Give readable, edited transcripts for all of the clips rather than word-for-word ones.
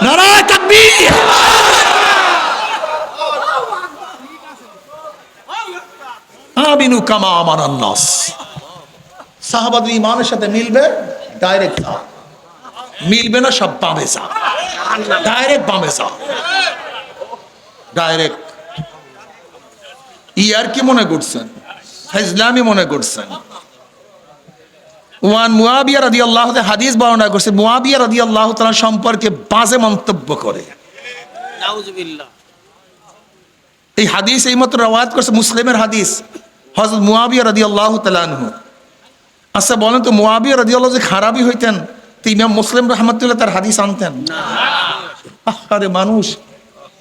নারায়ে তাকবীর। আমিনু কামা আমানান নাস। সাহাবাদের ঈমানের সাথে মিলবে, ডাইরেক্ট যাও, মিলবে না সব বামে যাও, ডাইরেক্ট বামে যাও, ডাইরেক্ট। ইয়ার কি মনে করছেন? ইসলামী মনে করছেন? ওয়ান মুয়াবিয়া রাদিয়াল্লাহু তাআলা হাদিস বর্ণনা করছে, মুয়াবিয়া রাদিয়াল্লাহু তাআলা সম্পর্কে বাজে মন্তব্য করে। নাউযুবিল্লাহ। এই হাদিস এই মত রওয়ায়াত করছে মুসলিমের হাদিস, হযরত মুয়াবিয়া রাদিয়াল্লাহু তাআলা আনহু। আচ্ছা বলেন তো, মুয়াবিয়া রাদিয়াল্লাহু যে খারাপই হইতেন তো ইমাম মুসলিম রাহমাতুল্লাহ তার হাদিস আনতেন না? আরে মানুষ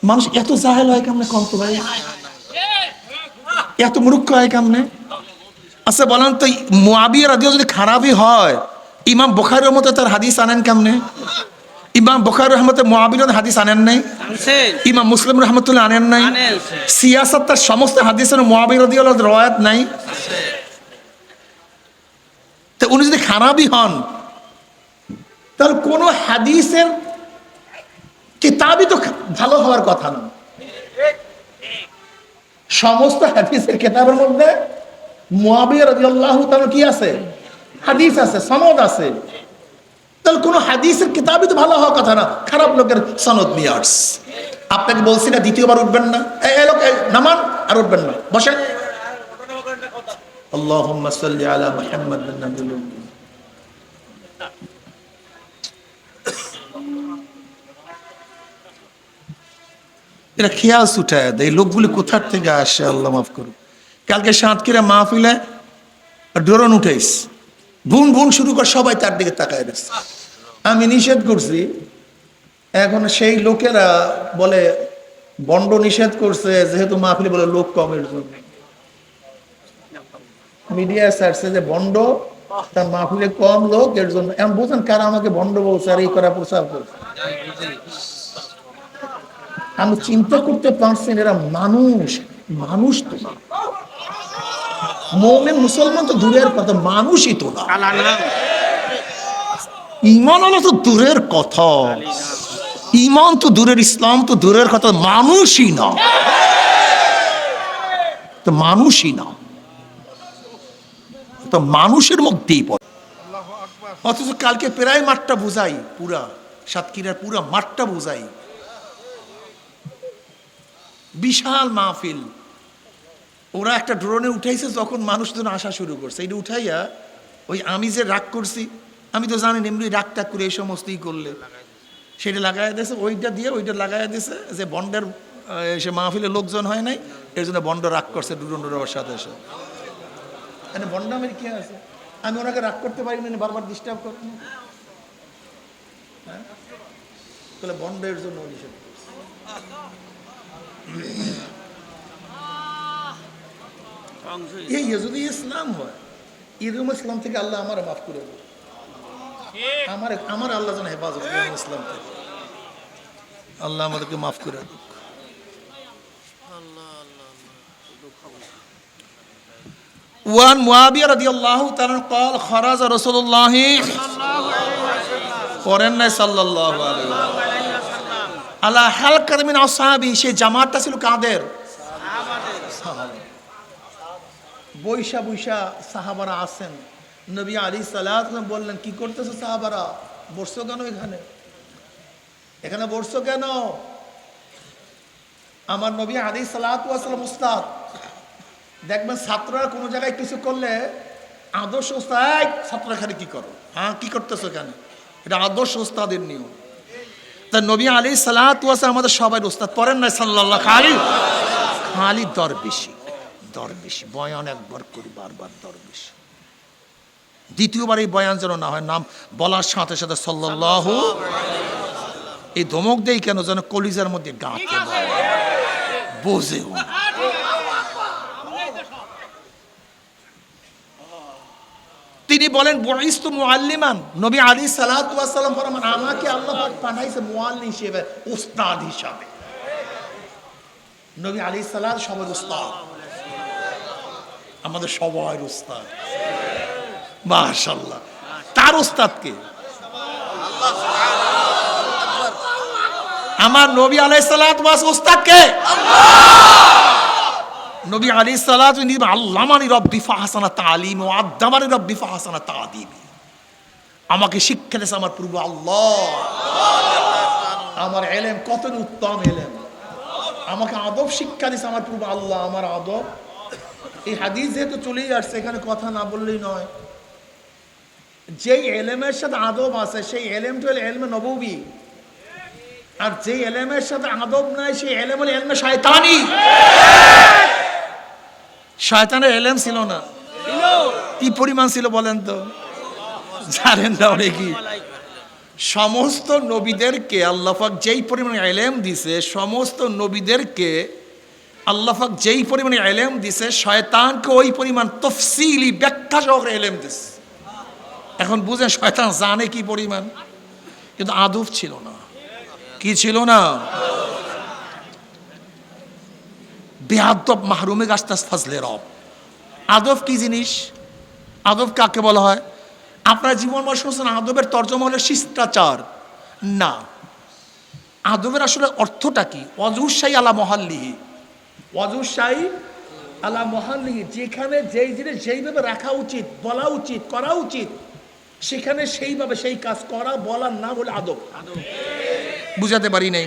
মানুষ এত জাহেল হয় কেমনে কন্ত ভাই, এত মূর্খ হয় কেমনে? আচ্ছা বলেন তো, মুয়াবিয়া রাদিয়াল্লাহু যদি খারাপই হয়, ইমাম বুখারীর মতো তার হাদিস আনেন কেমনে? ইমাম বুখারী রাহমাতুল্লাহ মুয়াবিয়ার হাদিস আনেন নাই, ইমাম মুসলিম রাহমাতুল্লাহ আনেন নাই, সিয়াসাত তার সমস্ত হাদিসের মুয়াবিয়া রাদিয়াল্লাহু রওয়ায়াত নাই। তো উনি যদি খারাপই হন, তাহলে কোন হাদিসের কিতাবই তো ভালো হওয়ার কথা না। সমস্ত হাদিসের কিতাবের মধ্যে মুয়াবিয়া রাদিয়াল্লাহু তাআলা কি আছে? হাদিস আছে, সনদ আছে। তাহলে কোন হাদিসের কিতাবই তো ভালো হওয়ার কথা না, খারাপ লোকের সনদ নিয়ে আসছে। আপনাকে বলছি না দ্বিতীয়বার উঠবেন না, এই লোক নামান আর উঠবেন না, বসেন। আল্লাহুম্মা সাল্লি আলা মুহাম্মাদ বিন নাবিয়্যিল উম্মি। এরা খেয়াল ছুটায় দেয়, এই লোকগুলি কোথার থেকে আসে আল্লাহ মাফ করুন। কালকে সাতক্ষীরা মাহফিলে ড্রোন উঠাইস, বুন বুন শুরু করে সবাই তার দিকে তাকায় দিচ্ছে। আমি নিষেধ করছি, এখন সেই লোকেরা বলে বন্ড নিষেধ করছে যেহেতু মাহফিলে বলে লোক কমের জন্য। মিডিয়া ছাড়ছে যে বন্ড তার মাহফিলে কম লোক এর জন্য। এমন বুঝেন কারা আমাকে বন্ড বলছে আর এই করা প্রচার করছে। আমি চিন্তা করতে পারছি এরা মানুষ, মানুষ তো না, মুমিন মুসলমান তো দূরের কথা, মানুষই তো না, ঈমান হলো তো দূরের কথা, ঈমান তো দূরের, ইসলাম তো দূরের কথা, মানুষই না, তো মানুষই না, তো মানুষের মধ্যেই পড়ে। অথচ কালকে প্রায় মাঠটা বুঝাই, পুরা সাতক্ষীরার পুরা মাঠটা বুঝাই, বিশাল মাহফিল। ওরা একটা ড্রোনে উঠাইছে, যখন মানুষজন আসা শুরু করছে, এটা উঠাইয়া ওই আমি যে রাগ করছি, আমি তো জানি এমনি রাগ টাগ করে এই সমস্তই করলে সেটা লাগাই দিয়েছে, ওইটা দিয়ে ওইটা লাগাই দিয়েছে যে বন্ডের সে মাহফিলে লোকজন হয় নাই, এর জন্য বন্ড রাগ করছে ড্রোনের সাথে এসে। মানে বন্ড আমার কি আছে, আমি ওনাকে রাগ করতে পারি না, বারবার ডিস্টার্ব করি না, হ্যাঁ? তাহলে বন্ডের জন্য নিষেধ করছে। এই যদি ইসলাম হয়, এরকম ইসলাম থেকে আল্লাহ আমার মাফ করে দেবে, আমার আল্লাহ যেন হেফাজত করেন ইসলাম থেকে, আল্লাহ আমাদেরকে মাফ করে দেবে। ওয়ান মুয়াবিয়া রাদিয়াল্লাহু তাআলা قال خرج رسول الله করেন না সাল্লাল্লাহু আলাইহি ওয়াসাল্লাম আলা হালকাত মিন আসহাবি, সেই জামাতটা ছিল কাদের? সাহাবাদের। বৈশা বৈশা সাহাবারা আছেন, নবী আলাইহিস সালাতু ওয়াস সালাম বললেন, কি করতেছো সাহাবারা, বসছো কেন এখানে, এখানে বসছো কেন? আমার নবী আলাইহিস সালাতু ওয়াস সালাম উস্তাদ। দেখবেন ছাত্ররা কোনো জায়গায় কিছু করলে আদর্শ উস্তাদ, ছাত্ররা এখানে কি করো, হ্যাঁ কি করতেছো কেন, এটা আদর্শ উস্তাদের নিয়ম। তা নবী আলাইহিস সালাতু ওয়াস সালাম আমাদের সবাই উস্তাদ, পড়েন না সাল্লাল্লাহু আলাইহি, খালি দরবেশি দরবেশি, বয়ান একবার করি বারবার দরবেশি, দ্বিতীয়বার এই বয়ান যেন না হয় নাম বলার সাথে সাথে সাল্লাল্লাহু, এই ধমক দেই কেন, যেন কলিজার মধ্যে গাঁথে বোঝেও। তিনি বলেন বুইস্তু মুআল্লিমান, নবী আলাইহিস সালাতু ওয়াস সালাম ফরমান, আমাকে আল্লাহ পাক পাঠাইছে মুআল্লিম হিসেবে, উস্তাদ হিসেবে। নবী আলাইহিস সালাত সবার উস্তাদ, আমাদের সবার উস্তাদ, মাশাআল্লাহ। তার উস্তাদ কে? আমার নবী আলাইহিস সালাতু ওয়াস উস্তাদ কে? নবী আলাইহিস সালাতু আল্লামানি রব্বি ফাহসানা তালিম ওয়া আদ্দামানি রব্বি ফাহসানা তাদিব। আমাকে শিক্ষা দিয়েছে আমার প্রভু আল্লাহ। আমার ইলম কত উত্তম ইলম, আমাকে আদব শিক্ষা দিয়েছে আমার প্রভু আল্লাহ। আমার আদব, এই হাদিস যেহেতু চলেই আসছে, এখানে কথা না বললেই নয়। যেই এলেমের সাথে আদব আছে সেই এলেমটা হলো এলমে নববী, আর যেই এলেমের সাথে আদব নাই সেই এলেম হলো এলমে শয়তানি। শয়তানের এলেম ছিল না, কি পরিমাণ ছিল বলেন তো? জানেন না কি? সমস্ত নবীদেরকে আল্লাহ পাক যেই পরিমাণে এলেম দিছে, সমস্ত নবীদেরকে আল্লাহ পাক যেই পরিমাণে এলেম দিছে, শয়তানকে ওই পরিমাণ তফসিলি ব্যাখ্যা সহকারে এলেম দিছে। এখন বুঝেন শয়তান জানে কি পরিমাণ, কিন্তু আদব ছিল না। কি ছিল না? বেআদব মাহরুমে গাস্তাস ফাজলে রব। আদব কি জিনিস? আদব কাকে বলা হয়? আপনার জীবন বর্ষ শুনছেন আদবের তর্জমা হলো শিষ্টাচার। না, আদবের আসলে অর্থটা কি? ওয়াজুসাই আলা মহাল্লিহি, ওয়াজুসাই আলা মহাল্লিহি, যেখানে যেই জিনিস যেইভাবে রাখা উচিত, বলা উচিত, করা উচিত, সেখানে সেইভাবে সেই কাজ করা বলার নাম হলো আদব। বুঝাতে পারি নাই?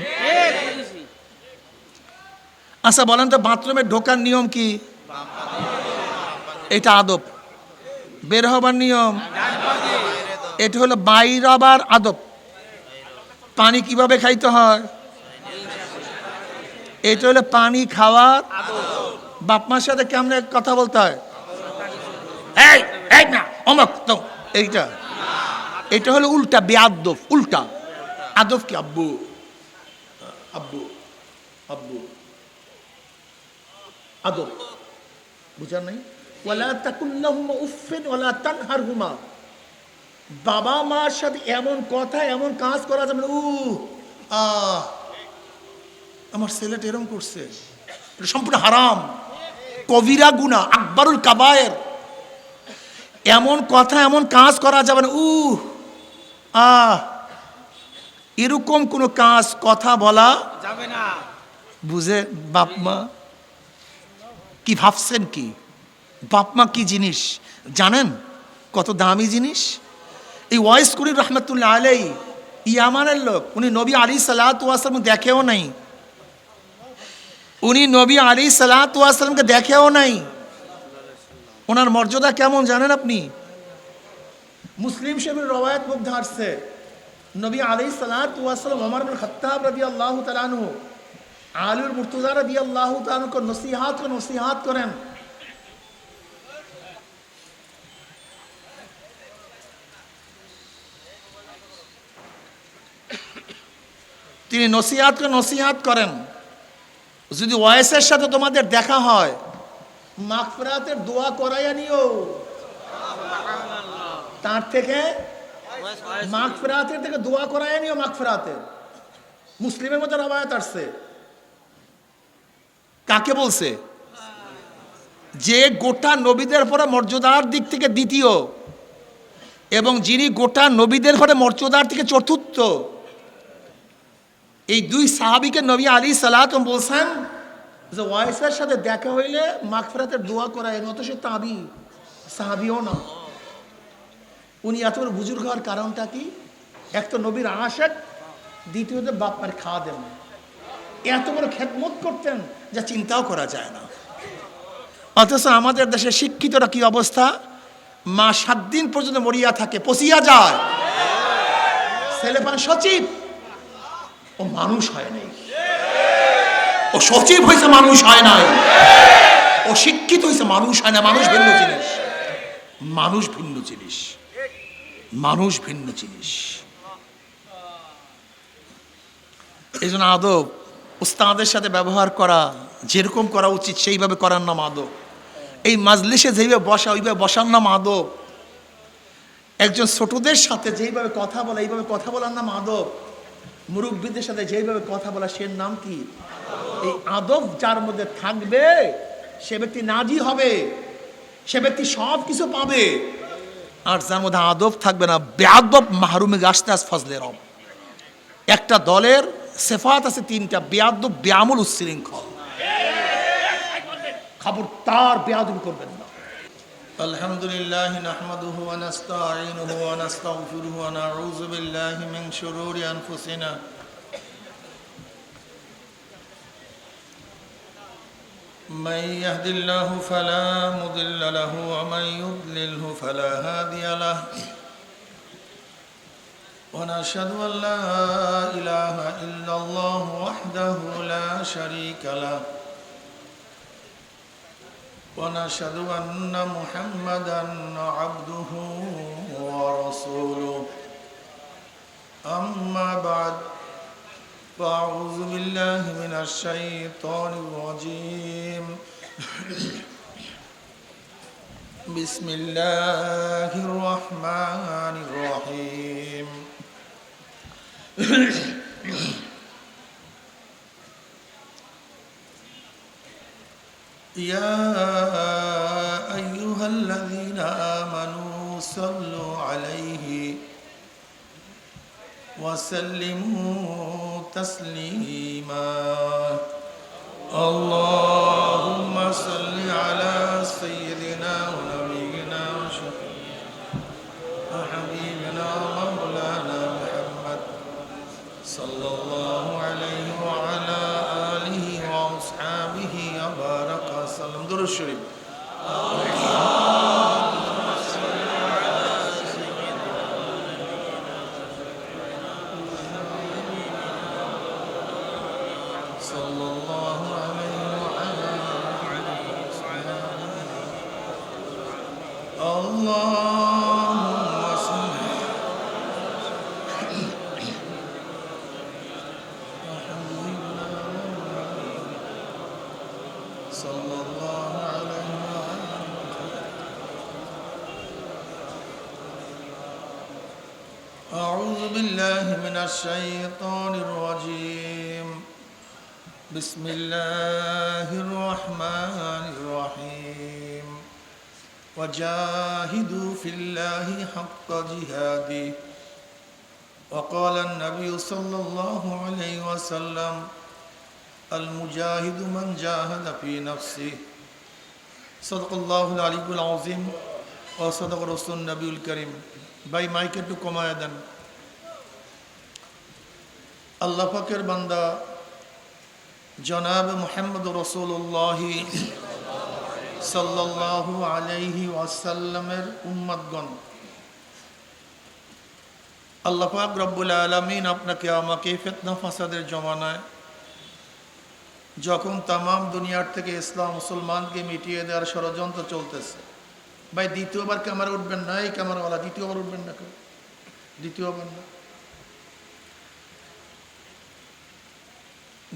আচ্ছা বলেন তো, বাথরুমে ঢোকার নিয়ম কি? এটা আদব। বের হবার নিয়ম এটা হলো বাইর হবার আদব। পানি কিভাবে খাইতে হয় এটা হলো পানি খাওয়ার। বাপ মার সাথে কেমনে কথা বলতে হয়? এই এই না অমক তো, এইটা এটা হলো উল্টা বেআদব। উল্টা আদব কি? আব্বু আব্বু আব্বু, আদব। বুঝার নাই? ওয়ালা তাকুল্লাহুমা উফফিন ওয়ালা তানহারহুমা। বাবা মার সাথে এমন কথা এমন কাজ করা যাবে না। আমার ছেলেটা এরকম করছে, এটা সম্পূর্ণ হারাম, কবিরা গুনাহ, আকবারুল কাবায়ের। এমন কথা এমন কাজ করা যাবে না। এরকম কোনো কাজ কথা বলা যাবে না। বুঝে বাপ মা কি ভাবছেন? কি বাপ মা কি জিনিস জানেন? কত দামি জিনিস। এই ওয়াইস কুরি রহমতুল্লাহ আলাই ইয়ামানের লোক, উনি নবী আলাইহিস সালাতু ওয়াস সালাম দেখেও নাই। উনি নবী আলাইহিস সালাতু ওয়াস সালামকে দেখেও নাই। ওনার মর্যাদা কেমন জানেন আপনি? মুসলিম শরীফের রওয়ায়াত মধ্যে আসছে, নবী আলাইহিস সালাতু ওয়াস সালাম ওমর ইবনে খাত্তাব রাদিয়াল্লাহু তাআলা আনহু, আলীর মুর্তজা রাদিয়াল্লাহু তাআলা আনহু নসিহাত করেন। তিনি নসিহাত করেন, যদি ওয়াইসের সাথে তোমাদের দেখা হয় মাগফিরাতের দোয়া করাইয়া নিও। তার থেকে মাগফিরাতের থেকে দোয়া করাইয়া নিও। মাগফিরাতের মুসলিমের মধ্যে রওয়ায়াত আসছে। কাকে বলছে? যে গোটা নবীদের পরে মর্যাদার দিক থেকে দ্বিতীয়, এবং যিনি গোটা নবীদের পরে মর্যাদার থেকে চতুর্থ, এই দুই সাহাবীকে নবী আলাইহিস সালাতু বলছেন যে ওয়াইসের সাথে দেখা হইলে মাগফিরাতের দোয়া করায়। নত সে তাবি, সাহাবীও না। উনি এত বড় বুজুর্গ হওয়ার কারণটা কি? এক তো নবীর আশিক, দ্বিতীয়ত বাপ মার খাওয়া দেন, এত বড় খেদমত করতেন যা চিন্তাও করা যায় না। অথচ আমাদের দেশে শিক্ষিতরা কি অবস্থা? মা 7 দিন পর্যন্ত মরিয়া থাকে, পচিয়া যায়। ছেলেপান সচিব, ও মানুষ হয় নাই। ও সচিব হয়েছে, মানুষ হয় নাই। ও শিক্ষিত হয়েছে, মানুষ হয় না। মানুষ ভিন্ন জিনিস, মানুষ ভিন্ন জিনিস, মানুষ ভিন্ন জিনিস। এই জন্য আদব, উস্তাদের সাথে ব্যবহার করা যেরকম করা উচিত সেইভাবে করার নাম আদব। এই মাজলিসে যেইভাবে বসা ওইভাবে বসার নাম আদব। একজন ছোটদের সাথে যেইভাবে কথা বলা এইভাবে কথা বলার নাম আদব। মুরব্বীদের সাথে যেইভাবে কথা বলা সে নাম কি? এই আদব যার মধ্যে থাকবে সে ব্যক্তি নাজি হবে, সে ব্যক্তি সব কিছু পাবে। আর যার মধ্যে আদব থাকবে না, বেআদব মাহরুমে গাস্তাস ফজলে রব। একটা দলের সিফাত আছে তিনটা, বেয়াদব, বেআমল, উচ্ছৃঙ্খল। খবরদার বেয়াদবি করবেন না। আলহামদুলিল্লাহ নাহমাদুহু ওয়া নাস্তাঈনুহু ওয়া নাস্তাগফিরুহু ওয়া নাউযু বিল্লাহি মিন শুরুরি আনফুসিনা من يهد الله فلا مضل له ومن يضلله فلا هادي له ونشهد أن لا إله إلا الله وحده لا شريك له ونشهد أن محمدا عبده ورسوله أما بعد فأعوذ بالله من الشيطان الرجيم بسم الله الرحمن الرحيم يا أيها الذين آمنوا صلوا عليه وسلموا تسليما اللهم صل على سيدنا ونبينا وحبيبنا مولانا محمد صلى الله عليه وعلى آله وأصحابه وبارك وسلم. درود الشريف. صلى الله عليه وعلى اللهم صل صلى الله عليه وعلى أعوذ بالله من الشيطان الرجيم بسم الله الرحمن الرحيم وجاهدوا في الله حق جهاده وقال النبي صلى الله عليه وسلم المجاهد من جاهد في نفسه صدق الله العلي العظيم وصدق رسول النبي الكريم. ভাই মাইক একটু কমায় দেন। আল্লাহ পাকের বান্দা জনাব মুহাম্মদ রাসূলুল্লাহ সাল্লাল্লাহু আলাইহি ওয়াসাল্লামের উম্মতগণ, আল্লাহ পাক রব্বুল আলামিন আপনাকে আমাকে ফিতনা ফাসাদের জমানায় যখন তামাম দুনিয়ার থেকে ইসলাম মুসলমানকে মিটিয়ে দেওয়ার ষড়যন্ত্র চলতেছে, ভাই দ্বিতীয়বার ক্যামেরা উঠবেন না, এই ক্যামেরাওয়ালা দ্বিতীয়বার উঠবেন না, কেউ দ্বিতীয়বার না।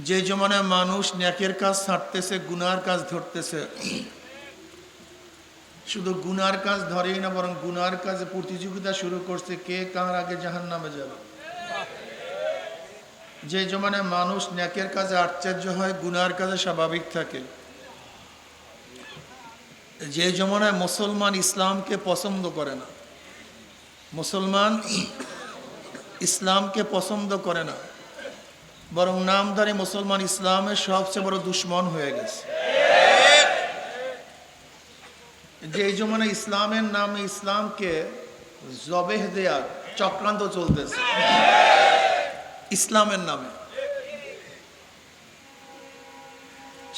যে জমানায় মানুষ নেকের কাজ ছাড়তেছে, গুনার কাজ ধরতেছে, শুধু গুনার কাজ ধরেই না বরং গুনার কাজে প্রতিযোগিতা শুরু করছে কে কার আগে জাহান্নামে যাবে। যে জমানায় মানুষ নেকের কাজে আশ্চর্য হয়, গুনার কাজে স্বাভাবিক থাকে, যে জমানায় মুসলমান ইসলামকে পছন্দ করে না, মুসলমান ইসলামকে পছন্দ করে না, বরং নামধারী মুসলমান ইসলামের সবচেয়ে বড় দুশ্মন হয়ে গেছে। যে জমানে ইসলামের নামে ইসলামকে জবেহ দেয়ার চক্রান্ত চলতেছে ইসলামের নামে,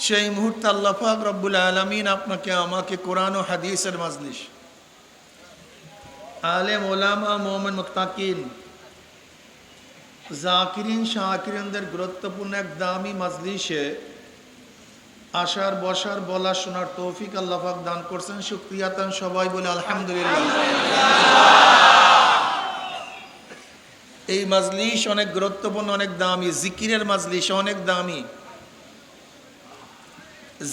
সেই মুহূর্তে আল্লাহ পাক রব্বুল আলামিন আপনাকে আমাকে কোরআন ও হাদিসের মাজলিস, আলেম ওলামা মুমিন মুত্তাকিন জাকিরিন শাকিরিনদের গুরুত্বপূর্ণ এক দামি মাজলিসে আসার বসার বলা শোনার তৌফিক আল্লাহ পাক দান করছেন। শুকরিয়া তান সবাই বলে আলহামদুলিল্লাহ। এই মাজলিস অনেক গুরুত্বপূর্ণ, অনেক দামি, জিকিরের মাজলিস অনেক দামি।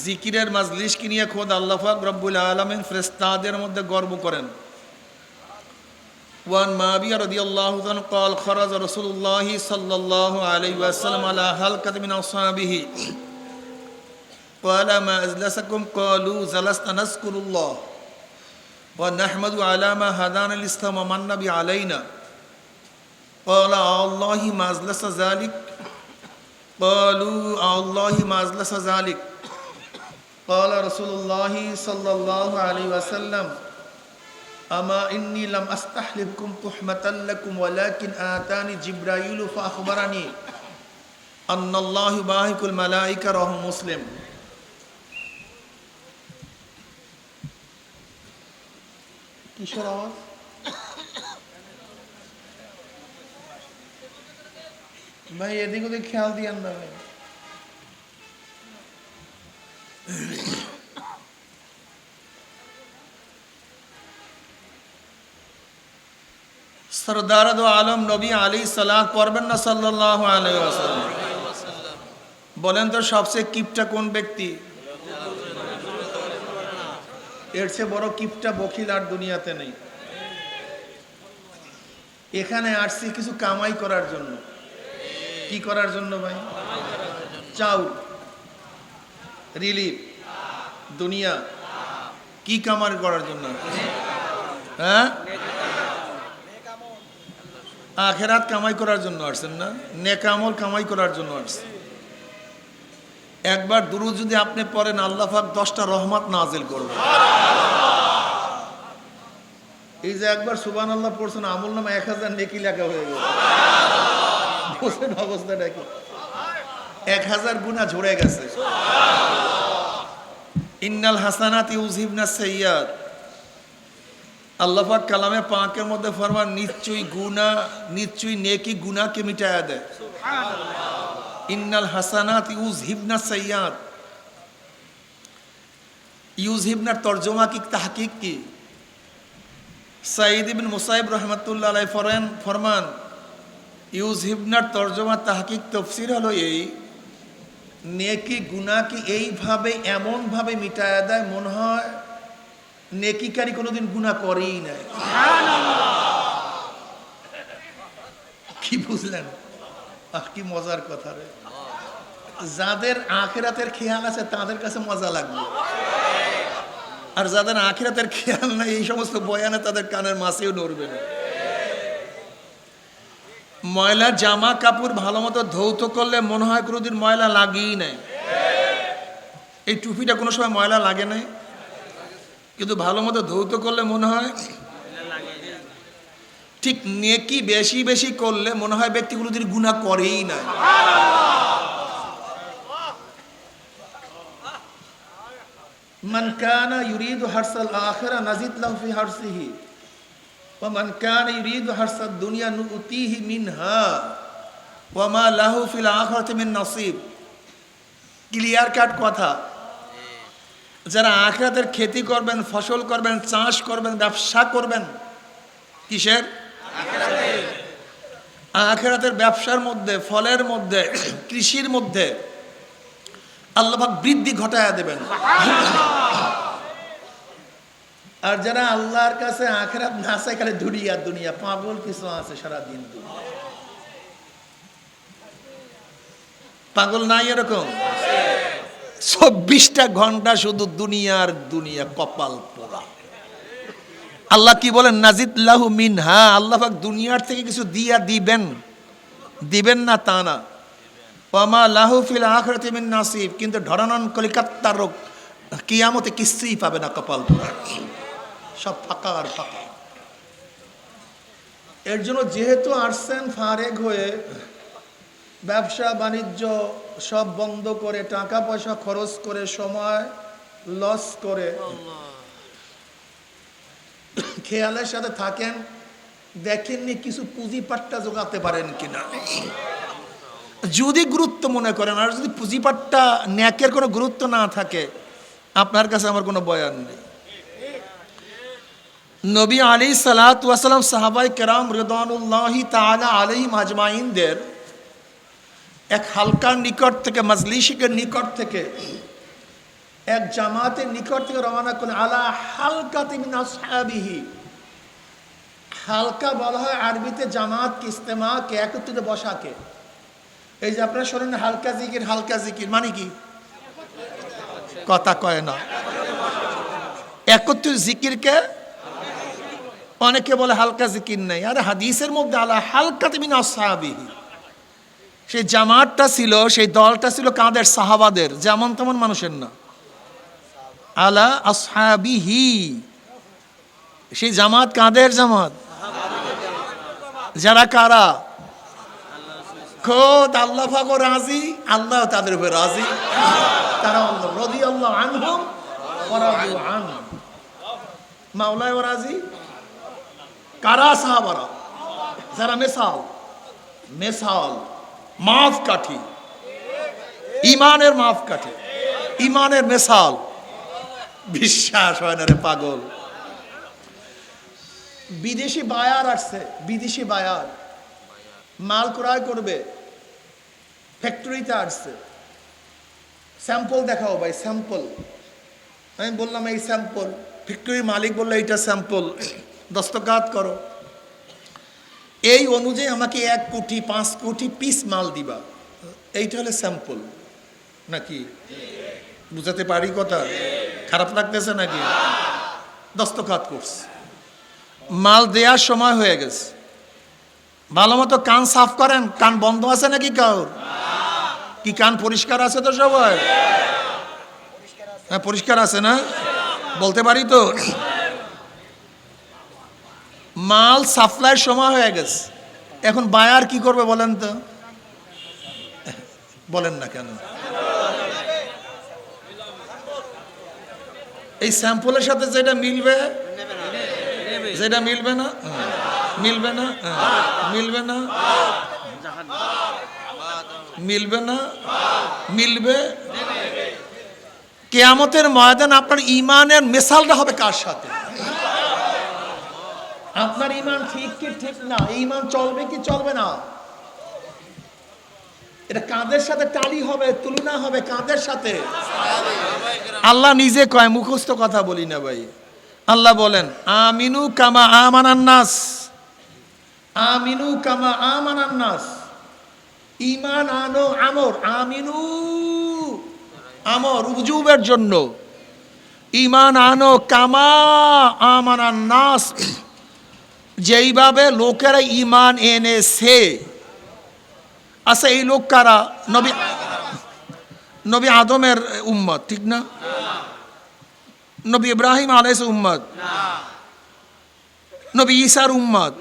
জিকিরের মাজলিসকে নিয়ে খোদ আল্লাহ পাক রব্বুল আলামিন ফেরেশতাদের মধ্যে গর্ব করেন। وعن معاوية رضي الله عنه قال خرج رسول الله صلى الله عليه وسلم على حلقة من أصحابه قال ما أجلسكم قالوا جلسنا نذكر الله ونحمد على ما هدانا الإسلام ومن به علينا قال الله ما أجلس ذلك قالوا الله ما أجلس ذلك قال رسول الله صلى الله عليه وسلم أما إني لم أستحلفكم تحمة لكم ولكن آتاني جبرائيل فأخبرني أن الله يباهك الملائكة رواه مسلم কিসের আওয়াজ ভাই এদিক ওদিক খেয়াল দিয়েন না ভাই সরদার দো আলম নবী আলী সালাত পড়বেন না সাল্লাল্লাহু আলাইহি ওয়াসাল্লাম বলেন তো সবচেয়ে কিপটা কোন ব্যক্তি এর চেয়ে বড় কিপটা বখিল আর দুনিয়াতে নেই এখানে আসছি কিছু কামাই করার জন্য কি করার জন্য ভাই চাউল রিলিফ দুনিয়া কি কামাই করার জন্য হ্যাঁ আখেরাত কামাই করার জন্য আসছেন না নেক আমল কামাই করার জন্য আসছেন একবার দুরূদ যদি আপনি পড়েন আল্লাহ পাক 10টা রহমত নাজিল করবে এই যে একবার সুবহানাল্লাহ পড়ছেন আমল নামে 1000 নেকি লেখা হয়ে গেল বুঝলেন অবস্থাটা কি 1000 গুনাহ ঝরে গেছে ইন্নাল হাসানাতি ইউযহিবনা সাইয়্যাত আল্লাহ পাক কালামে পাকের মধ্যে ফরমান নিশ্চয়ই নেকি গুনাহকে মিটায়া দেয় সুবহানাল্লাহ ইন্নাল হাসানাতি ইউযহিবনা সাইয়্যাত ইউযহিবনার তরজমা কি তাহকিক কি সাঈদ ইবনে মুসাইব রাহমাতুল্লাহ আলাইহি ফরমান ইউযহিবনার তরজমা তাহকিক তাফসীর হলো এই নেকি গুনাহকে এইভাবে এমন ভাবে মিটায়া দেয় মনে হয় নেকিকারী কোনোদিন গুনাহ করেই নাই সুবহানাল্লাহ কি বুঝলেন কি মজার কথা রে যাদের আখিরাতের খেয়াল আছে তাদের কাছে মজা লাগবে আর যাদের আখিরাতের খেয়াল নাই এই সমস্ত বয়ানে তাদের কানের মাছেও নড়বে না ময়লা জামা কাপড় ভালো মতো ধৌত করলে মনে হয় কোনোদিন ময়লা লাগেই নাই এই টুপিটা কোনো সময় ময়লা লাগে নাই কিন্তু ভালো মতো ধৌত করলে মনে হয় ঠিক নেকি বেশি বেশি করলে মনে হয় ব্যক্তি কোনোদিন গুনাহ করেই নাই মান কানা ইউরিদু হারসাল আখিরা নাজিদ লাহু ফি হারসিহি ওয়া মান কানা ইউরিদু হারসাদ দুনিয়া নুতিহি মিনহা ওয়া মা লাহু ফিল আখিরাতি মিন নসিব ক্লিয়ার কাট কথা যারা আখিরাতের খেতি করবেন ফসল করবেন চাষ করবেন ব্যবসা করবেন কিসের আখিরাতের ব্যবসার মধ্যে ফলের মধ্যে কৃষির মধ্যে আল্লাহ পাক বৃদ্ধি ঘটায়া দেবেন আর যারা আল্লাহর কাছে আখিরাত না চায় খালি দুনিয়া পাগল কিছু আছে সারা দিন পাগল নাই এরকম 24টা ঘন্টা শুধু দুনিয়া কপাল পোড়া আল্লাহ কি বলেন নাজিদ লাহু মিনহা আল্লাহ পাক দুনিয়ার থেকে কিছু দিবেন না তা না ওয়া মা লাহু ফিল আখিরাতি মিন নাসিব কিন্তু ধরানন কলিকাত্তার কিয়ামতে কিছুই পাবে না কপাল পোড়া সব ফাঁকা আর ফাঁকা এর জন্য যেহেতু আসছেন ফারেক হয়ে ব্যবসা বাণিজ্য সব বন্ধ করে টাকা পয়সা খরচ করে সময় লস করে খেয়ালের সাথে থাকেন দেখেননি কিছু পুঁজিপাট্টা জোগাতে পারেন কিনা যদি গুরুত্ব মনে করেন আর যদি পুঁজিপাট্টা ন্যাকের কোনো গুরুত্ব না থাকে আপনার কাছে আমার কোনো বয়ান নেই নবী আলাইহিস সালাতু ওয়াস সালাম সাহাবায়ে কেরাম রিদওয়ানুল্লাহি তাআলা আলাইহিম আজমাইনদের এক হালকার নিকট থেকে মজলিসের নিকট থেকে এক জামাতের নিকট থেকে রওনা করলেন আলা হালকাতি মিন আসহাবিহি হালকা বলা হয় আরবিতে জামাতকে ইজতেমাকে একত্রিত বসাকে এই যে আপনারা শোনেন হালকা জিকির মানে কি কথা কয় না একত্রিত জিকিরকে অনেকে বলে হালকা জিকির নাই আরে হাদিসের মধ্যে আলা হালকাতি মিন আসহাবিহি সেই জামাতটা ছিল, সেই দলটা ছিল কাদের? সাহাবাদের, যেমন তেমন মানুষের না। আলা আসহাবিহি, সেই জামাত কাদের জামাত? যারা কারা? খোদ আল্লাহ পাকও রাজি, আল্লাহ তাদের উপর রাজি। তারা আল্লাহ রাদিয়াল্লাহু আনহুম ওয়া রাদু আনহু, মাওলায় রাজি। কারা? সাহাবারা, যারা মেসাল মাফ কাঠি, ইমানের মাফ কাঠি, ইমানের মেসাল। বিশ্বাস হয় না রে পাগল। বিদেশি বায়ার আসছে, বিদেশি বায়ার মাল ক্রয় করবে, ফ্যাক্টরিতে আসছে। স্যাম্পল দেখাও ভাই, স্যাম্পল। আমি বললাম এই স্যাম্পল, ফ্যাক্টরির মালিক বললো এইটা স্যাম্পল, দস্তখত করো। এই অনুযায়ী আমাকে 1 কোটি 5 কোটি পিস মাল দিবা, এইটা হলে স্যাম্পল নাকি? বুঝাতে পারি কথা? খারাপ লাগতেছে নাকি? দস্তখত করছে, মাল দেওয়ার সময় হয়ে গেছে। ভালো মতো কান সাফ করেন, কান বন্ধ আছে নাকি কাউর? কি কান পরিষ্কার আছে তো সবাই? হ্যাঁ পরিষ্কার আছে না? বলতে পারি তো? মাল সাপ্লাইয়ের সময় হয়ে গেছে, এখন বায়ার কি করবে বলেন তো? বলেন না কেন? এই স্যাম্পলের সাথে যেটা মিলবে, যেটা মিলবে না, মিলবে না, মিলবে না, মিলবে না, মিলবে। কিয়ামতের ময়দান আপনার ইমানের মিসালটা হবে কার সাথে? আপনার ইমান ঠিক কি ঠিক না, ইমান চলবে কি চলবে না, এটা কাদের সাথে টালি হবে, তুলনা হবে কাদের সাথে? আল্লাহ নিজে কয়, মুখস্থ কথা বলি না ভাই। আল্লাহ বলেন আমিনু কামা আমানান নাস, আমিনু কামা আমানান নাস, ঈমান আনো আমর, আমিনু আমর উজুবের জন্য, ঈমান আনো কামা আমানান নাস, যেইভাবে লোকেরা ঈমান এনেছে। আচ্ছা এই লোক কারা? নবী আদমের উম্মত, ঠিক না? নবী ইব্রাহিম আলাইহিস উম্মত, নবী ঈসার উম্মত।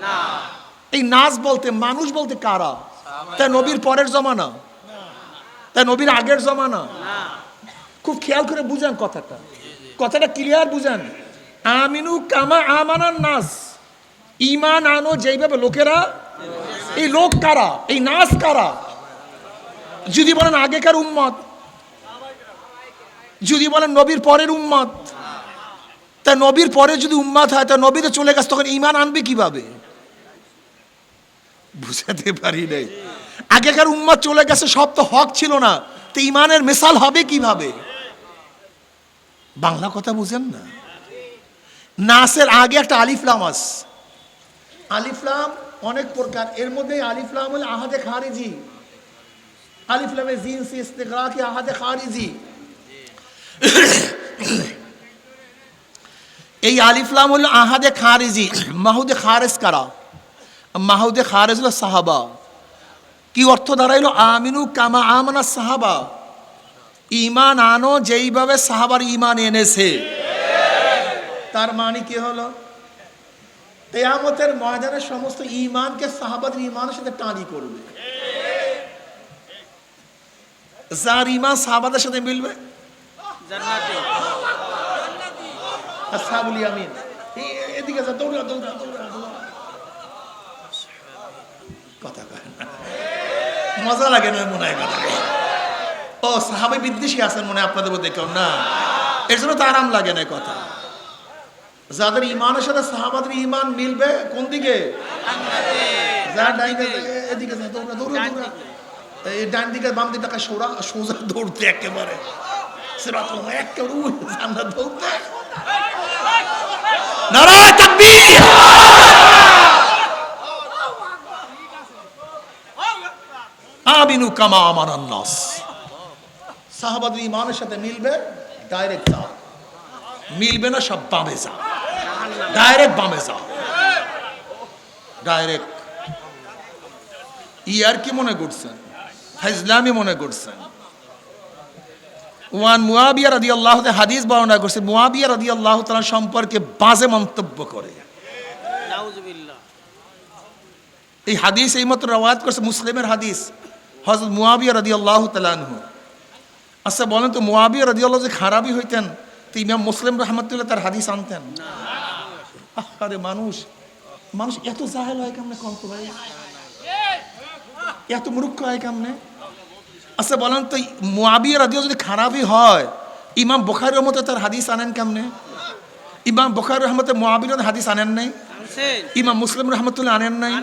এই নাস বলতে, মানুষ বলতে কারা? তাই নবীর পরের জমানা? তাই নবীর আগের জমানা? খুব খেয়াল করে বুঝেন কথাটা, কথাটা ক্লিয়ার বুঝেন। আমিনু কামা আমানান নাস, ঈমান আনো যেইভাবে লোকেরা। এই লোক কারা? এই নাস কারা? যদি বলেন আগেকার উম্মত, যদি বলেন নবীর পরের উম্মত, তা নবীর পরে যদি উম্মত হয়, তা নবী তো চলে গেছে, তখন ঈমান আনবে কিভাবে? বুঝাতে পারি নাই। আগেকার উম্মত চলে গেছে, সব তো হক ছিল না, তো ঈমানের মিসাল হবে কিভাবে? বাংলা কথা বুঝেন না? নাসের আগে একটা আলিফ লাম আছে। আলিফ লাম অনেক প্রকার, এর মধ্যে আলিফ লাম হলো আহাদে খারিজি। আলিফ লামে জিনসি ইস্তিগরাকি আহাদে খারিজি। এই আলিফ লাম হলো আহাদে খারিজি। মাহুদে খারেজ কারা? মাহুদে খারেজ হলো সাহাবা। কি অর্থ দাঁড়াইলো? আমিনু কামা আমানা সাহাবা, ঈমান আনো যেইভাবে সাহাবার ঈমান এনেছে। তার মানে কি হলো? কিয়ামতের ময়দানে সমস্ত ঈমানকে সাহাবাদের ঈমানের সাথে টানি করবে। যার ঈমান সাহাবাদের সাথে মিলবে জান্নাতি, আসহাবুল ইয়ামিন। এদিকে যা, দৌড়া দৌড়া দৌড়া দৌড়া। কথা কয় না, মজা লাগে না মনে হয় কথা। ও সাহাবে বিদ্বেষী আছেন মনে হয় আপনাদের মধ্যে কেউ না, এর জন্য তো আরাম লাগে না কথা। যাদের ঈমানের সাথে সাহাবাদের ঈমান মিলবে কোন দিকে? যার ডাইন এদিকে যা, দৌড়া দৌড়া দৌড়া। এই ডান দিকে বাম দিকে টাকা সোজা দৌড়তে একেবারে সিরাতুল একেবারে জান্নাত দৌড়তে। নারায়ে তাকবীর। আমিনু কামা আমানান নাস, সাহাবাদের ঈমানের সাথে মিলবে, ডাইরেক্ট যাও। মিলবে না, সব বামে যাও, ডাইরেক্ট বামে যাও, ডাইরেক্ট। ইয়ার কি মনে করছেন? ফাইজলামি মনে করছেন। ওয়ান মুয়াবিয়া রাদিয়াল্লাহু তাআলা হাদিস বর্ণনা করছে, মুয়াবিয়া রাদিয়াল্লাহু তাআলা সম্পর্কে বাজে মন্তব্য করে। নাউজুবিল্লাহ। এই হাদিস এইমাত্র রওয়ায়াত করছে মুসলিমের হাদিস, হযরত মুয়াবিয়া রাদিয়াল্লাহু তাআলা আনহু। আচ্ছা বলেন তো, মুয়াবিয়া রাদিয়াল্লাহু যে খারাপই হইতেন তো ইমাম মুসলিম রাহমাতুল্লাহ তার হাদিস আনতেন? আরে মানুষ মানুষ এত জাহেল হয় কেমনে কোন তো ভাই, এত মূর্খ হয় কেমনে? আচ্ছা বলেন তো, মুয়াবিয়া রাদিয়াল্লাহু যদি খারাপই হয় ইমাম বুখারীর মতো তার হাদিস আনেন কেমনে? ইমাম বুখারী রহমতে মুয়াবিয়ার হাদিস আনেন নাই, ইমাম মুসলিম রহমতুল্লাহ আনেন নাই,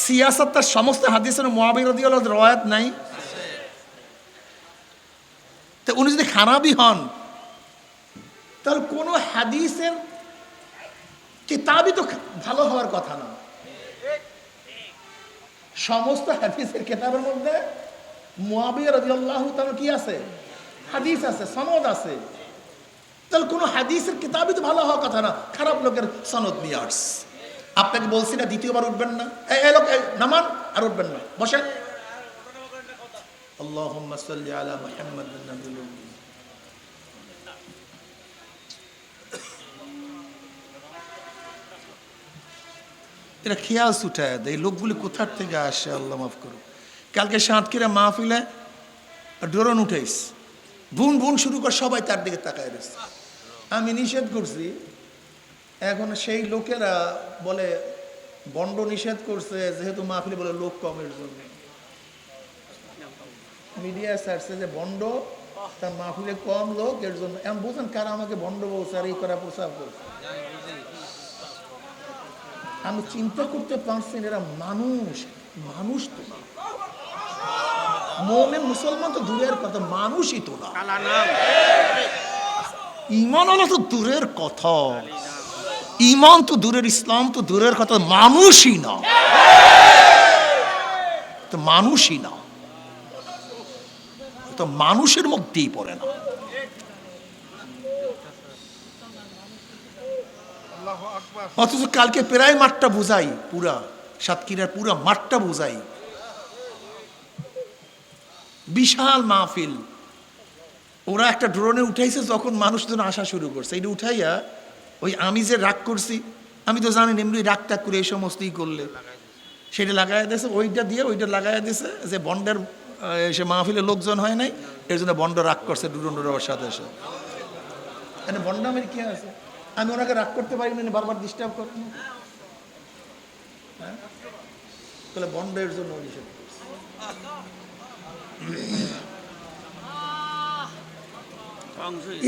সিয়াসত তার সমস্ত হাদিসের মুয়াবিয়া রাদিয়াল্লাহু রওয়ায়াত নাই। তো উনি যদি খারাপই হন তাহলে কোনো হাদিসের কিতাবই তো ভালো হওয়ার কথা না। সমস্ত হাদিসের কিতাবের মধ্যে মুয়াবিয়া রাদিয়াল্লাহু তাআলা কি আছে? হাদিস আছে, সনদ আছে। তাহলে কোনো হাদিসের কিতাবই তো ভালো হওয়ার কথা না, খারাপ লোকের সনদ নিয়ে আসছে। আপনাকে বলছি না দ্বিতীয়বার উঠবেন না, এই লোক নামান আর উঠবেন না, বসেন। আল্লাহুম্মা সাল্লি আলা মুহাম্মাদ নাবিয়্যিল উম্মি। এরা খেয়াল ছুটায় দেয়, এই লোকগুলি কোথার থেকে আসে আল্লাহ মাফ করুন। কালকে সাতক্ষীরা মাহফিলে ড্রোন উঠাইস, বুন বুন শুরু করে সবাই তার দিকে তাকায় রয়েছে। আমি নিষেধ করছি, এখন সেই লোকেরা বলে বন্ড নিষেধ করছে যেহেতু মাহফিলে বলে লোক কমের জন্য। মিডিয়া ছাড়ছে যে বন্ড তার মাহফিলে কম লোক এর জন্য। এমন বুঝেন কারা আমাকে বন্ড বলছে আর এই করা প্রচার করছে। আমি চিন্তা করতে পারছি এরা মানুষ, মানুষ তো না, মুমিন মুসলমান তো দূরের কথা, মানুষই তো না। ঈমান হলো তো দূরের কথা, ঈমান তো দূরের, ইসলাম তো দূরের কথা, মানুষই না, তো মানুষই না, তো মানুষের মধ্যেই পড়ে না। অথচ কালকে প্রায় মাঠটা বুঝাই, পুরা সাতক্ষীরার পুরা মাঠটা বুঝাই, বিশাল মাহফিল। ওরা একটা ড্রোনে উঠাইছে, যখন মানুষজন আসা শুরু করছে এটা উঠাইয়া ওই আমি যে রাগ করছি, আমি তো জানি এমনি রাগ টাগ করে এই সমস্তই করলে সেটা লাগাই দিয়েছে, ওইটা দিয়ে ওইটা লাগাই দিয়েছে যে বন্ডের সে মাহফিলে লোকজন হয় নাই, এর জন্য বন্ড রাগ করছে ড্রোন ওর সাথে এসে। মানে বন্ড আমার কি আছে, আমি ওনাকে রাগ করতে পারি না, বারবার ডিস্টার্ব করেন, হ্যাঁ তাহলে বন্ডের জন্য নিষেধ করছে।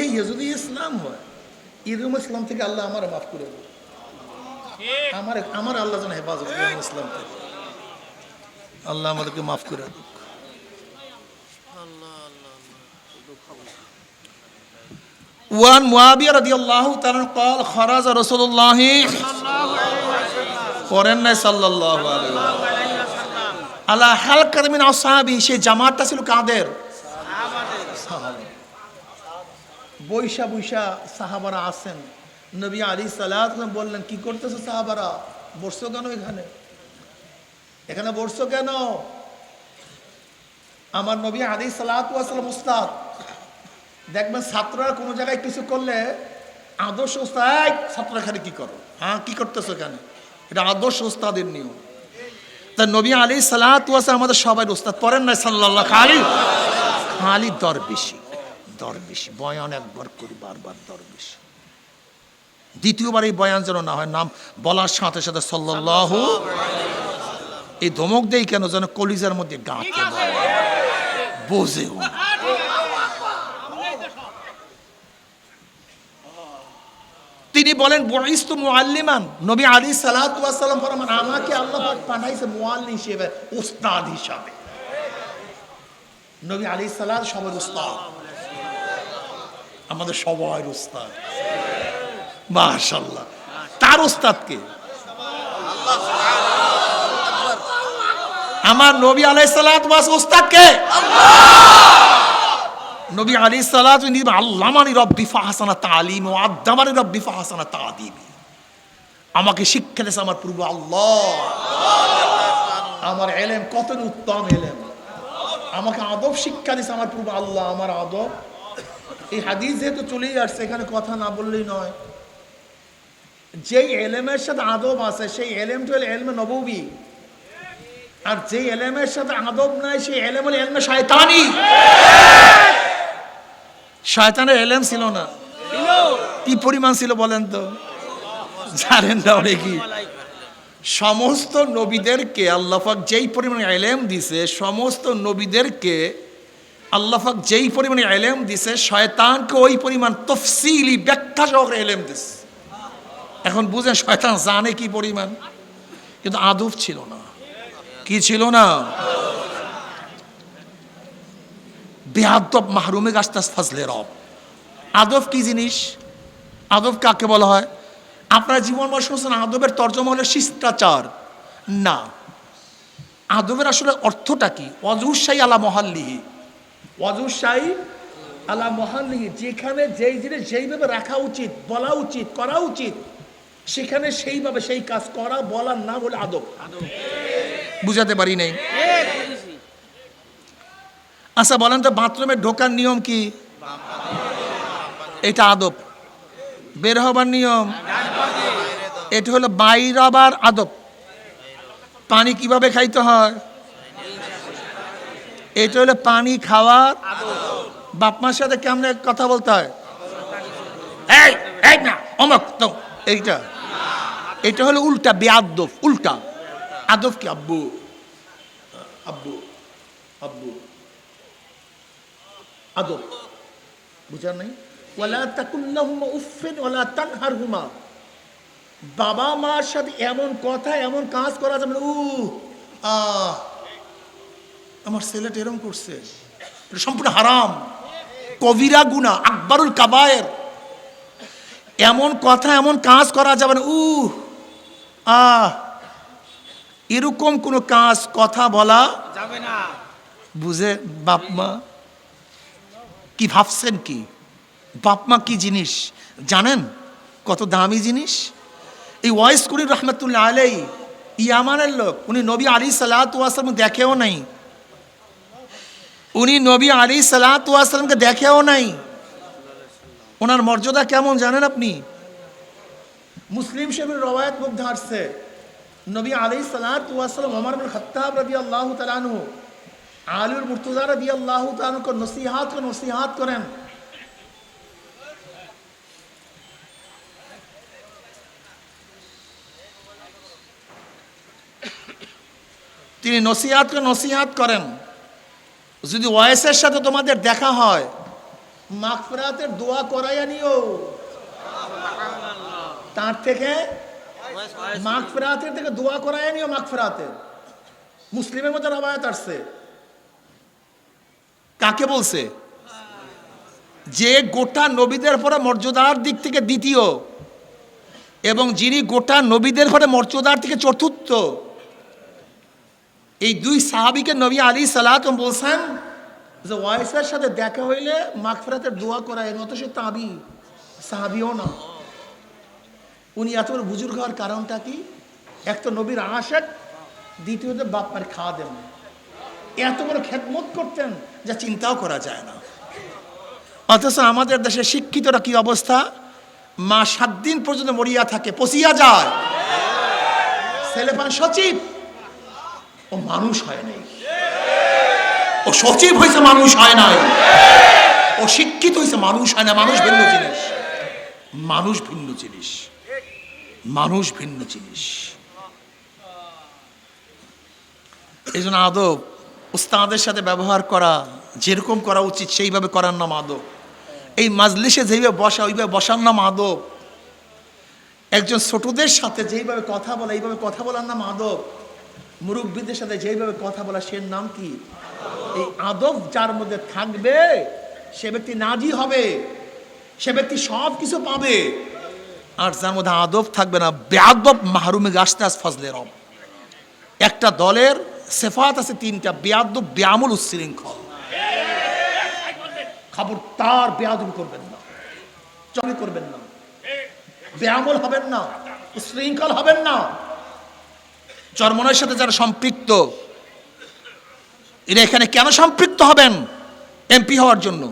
এই যদি ইসলাম হয়, এরকম ইসলাম থেকে আল্লাহ আমার মাফ করে দেবে, আমার আল্লাহ যেন হেফাজত করেন ইসলাম থেকে, আল্লাহ আমাদেরকে মাফ করে দেবে। وعن معاوية رضي الله تعالى قال خرج رسول الله صلى الله عليه وسلم على حلقة من أصحابه। সেই জামাতটা ছিল কাদের? বৈশা বৈশা সাহাবারা আছেন। নবী আলাইহিস সালাতু ওয়াস সালাম বললেন, কি করতেছো সাহাবারা, বসছো কেন এখানে, এখানে বসছো কেন? আমার নবী আলাইহিস সালাতু ওয়াস সালাম উস্তাদ। দেখবেন ছাত্ররা কোনো জায়গায় কিছু করলে আদর্শ উস্তাদ, ছাত্র এখানে কি করো, হ্যাঁ কি করতেছো এখানে, এটা আদর্শ উস্তাদের নিয়ম। তা নবী আলাইহিস সালাতু ওয়াস সালাম আমাদের সবাই উস্তাদ, পড়েন না সাল্লাল্লাহু খালি খালি দরবেশি, দরবেশি বয়ান একবার করি বারবার দরবেশি, দ্বিতীয়বার এই বয়ান যেন না হয় নাম বলার সাথে সাথে সাল্লাল্লাহু, এই ধমক দেই কেন, যেন কলিজার মধ্যে গাঁথে বোঝেও। তিনি বলেন বুইস্তু মুআল্লিমান, নবী আলাইহিস সালাতু ওয়াস সালাম ফরমান, আমাকে আল্লাহ পাক পাঠাইছে মুআল্লিম হিসেবে, উস্তাদ হিসেবে। নবী আলাইহিস সালাত সবার উস্তাদ, আমাদের সবার উস্তাদ, মাশাআল্লাহ। তার উস্তাদকে আমার নবী আলাইহিস সালাত ওয়াস উস্তাদকে নবী আলাইহিস সালাতু আল্লামানি রব্বি ফাহসানা তালিম ওয়া আদ্দামানি রব্বি ফাহসানা তাদিবি। আমাকে শিক্ষা দিয়েছে আমার প্রভু আল্লাহ, আমার ইলম কত উত্তম ইলম, আমাকে আদব শিক্ষা দিছে আমার পূর্ব আল্লাহ, আমার আদব। এই হাদিস যেহেতু চলেই আসছে, এখানে কথা না বললেই নয়। যেই এলেমের সাথে আদব আছে সেই এলেমটা হলো এলমে নববী, আর যেই এলেমের সাথে আদব নাই সেই এলেম হলো এলমে শয়তানি। শয়তানের এলেম ছিল না, কি পরিমাণ ছিল বলেন তো? জানেন না কি? সমস্ত নবীদেরকে আল্লাহ পাক যেই পরিমাণে এলেম দিছে, সমস্ত নবীদেরকে আল্লাহ পাক যেই পরিমাণে এলেম দিছে, শয়তানকে ওই পরিমাণ তফসিলি ব্যাখ্যা সহকারে এলেম দিছে। এখন বুঝেন শয়তান জানে কি পরিমাণ, কিন্তু আদব ছিল না। কি ছিল না? বেয়াদব মাহরুমে গাছতাস ফাজলে রব। আদব কি জিনিস? আদব কাকে বলা হয়? আপনার জীবন বর্ষ শুনছেন আদবের তর্জমা হলো শিষ্টাচার। না, আদবের আসলে অর্থটা কি? ওয়াজুসাই আলা মহাল্লিহি, ওয়াজুসাই আলা মহাল্লিহি, যেখানে যেই জিনিস যেইভাবে রাখা উচিত, বলা উচিত, করা উচিত, সেখানে সেইভাবে সেই কাজ করা, বলার নাম হলো আদব। বুঝাতে পারি নাই? আচ্ছা বলেন তো, বাথরুমে ঢোকার নিয়ম কি? এটা আদব। বের হবার নিয়ম এটা হলো বাইরাবার আদব। পানি কিভাবে খাইতে হয় এটা হলো পানি খাওয়ার। বাপমার সাথে কেমনে কথা বলতে হয়, এই এই না অমক তো, এইটা এটা হলো উল্টা বেয়াদব। উল্টা আদব কি? আব্বু আব্বু আব্বু, আদব। বুঝার নাই? ওয়ালা তাকুল্লাহুমা উফফিন ওয়ালা তানহারহুমা, বাবা মার সাথে এমন কথা এমন কাজ করা যাবে না। আমার ছেলেটা এরকম করছে, এটা সম্পূর্ণ হারাম, কবিরা গুনাহ, আকবারুল কাবায়ের। এমন কথা এমন কাজ করা যাবে না। এরকম কোনো কাজ কথা বলা যাবে না। বুঝে বাপ মা কি ভাবছেন? কি বাপ মা কি জিনিস জানেন? কত দামি জিনিস। এই ওয়াইস কুরি রহমতুল্লাহ আলাই ইয়ামানের লোক, উনি নবী আলী সাল্লাল্লাহু আলাইহি ওয়াসাল্লাম দেখেও নাই। উনি নবী আলী সাল্লাল্লাহু আলাইহি ওয়াসাল্লামকে দেখেও নাই। ওনার মর্যাদা কেমন জানেন আপনি? মুসলিম শরীফের রওয়ায়াত মধ্যে আসছে, নবী আলী সাল্লাল্লাহু আলাইহি ওয়াসাল্লাম ওমর ইবনে খাত্তাব রাদিয়াল্লাহু তাআলা আনহু, আলীর মুর্তজা রাদিয়াল্লাহু তাআলা আনহু নসিহাত করেন। তিনি নসিহাত করেন, যদি ওয়াইসের সাথে তোমাদের দেখা হয় মাগফিরাতের দোয়া করাইয়া নিও। তার থেকে মাগফিরাতের থেকে দোয়া করাইয়া নিও। মাগফিরাতের মুসলিমের মধ্যে রওয়ায়াত আসছে। কাকে বলছে? যে গোটা নবীদের পরে মর্যাদার দিক থেকে দ্বিতীয়, এবং যিনি গোটা নবীদের পরে মর্যাদার থেকে চতুর্থ, এই দুই সাহাবীকে নবী আলী সাল্লাল্লাহু আলাইহি ওয়াসাল্লাম বলছেন যে ওয়াইসের সাথে দেখা হইলে মাগফিরাতের দোয়া করায়। নত সে তাবি, সাহাবীও না। উনি এত বড় বুজুর্গ হওয়ার কারণটা কি? এক তো নবীর আশিক, দ্বিতীয়ত বাপ্পার খাদেম। এত বড় খেদমত করতেন যা চিন্তাও করা যায় না। অথচ আমাদের দেশে শিক্ষিতরা কি অবস্থা? মা 7 দিন পর্যন্ত মরিয়া থাকে, পচিয়া যায়। ছেলেপান সচিব, ও মানুষ হয় নাই। ও সচিব হয়েছে, মানুষ হয় নাই। ও শিক্ষিত হয়েছে, মানুষ হয় না। মানুষ ভিন্ন জিনিস, মানুষ ভিন্ন জিনিস, মানুষ ভিন্ন জিনিস। এই জন্য আদব, উস্তাদের সাথে ব্যবহার করা যেরকম করা উচিত সেইভাবে করার নাম আদব। এই মাজলিসে যেভাবে বসা ওইভাবে বসার নাম আদব। একজন ছোটদের সাথে যেইভাবে কথা বলা এইভাবে কথা বলার নাম আদব। মুরব্বীদের সাথে যেইভাবে কথা বলা সে নাম কি? এই আদব যার মধ্যে থাকবে সে ব্যক্তি নাজি হবে, সে ব্যক্তি সব কিছু পাবে। আর যার মধ্যে আদব থাকবে না, বেয়াদব মাহরুমে গাছতাস ফজলে রব। একটা দলের সিফাত আছে 3টা, বেয়াদব, বেয়ামুল, উচ্ছৃঙ্খল। খবরদার বেয়াদবি করবেন না, চুরি করবেন না, বেয়ামুল হবেন না, উচ্ছৃঙ্খল হবেন না। চরমনের সাথে যারা সম্পৃক্ত এরা এখানে কেন সম্পৃক্ত হবেন? এমপি হওয়ার জন্য,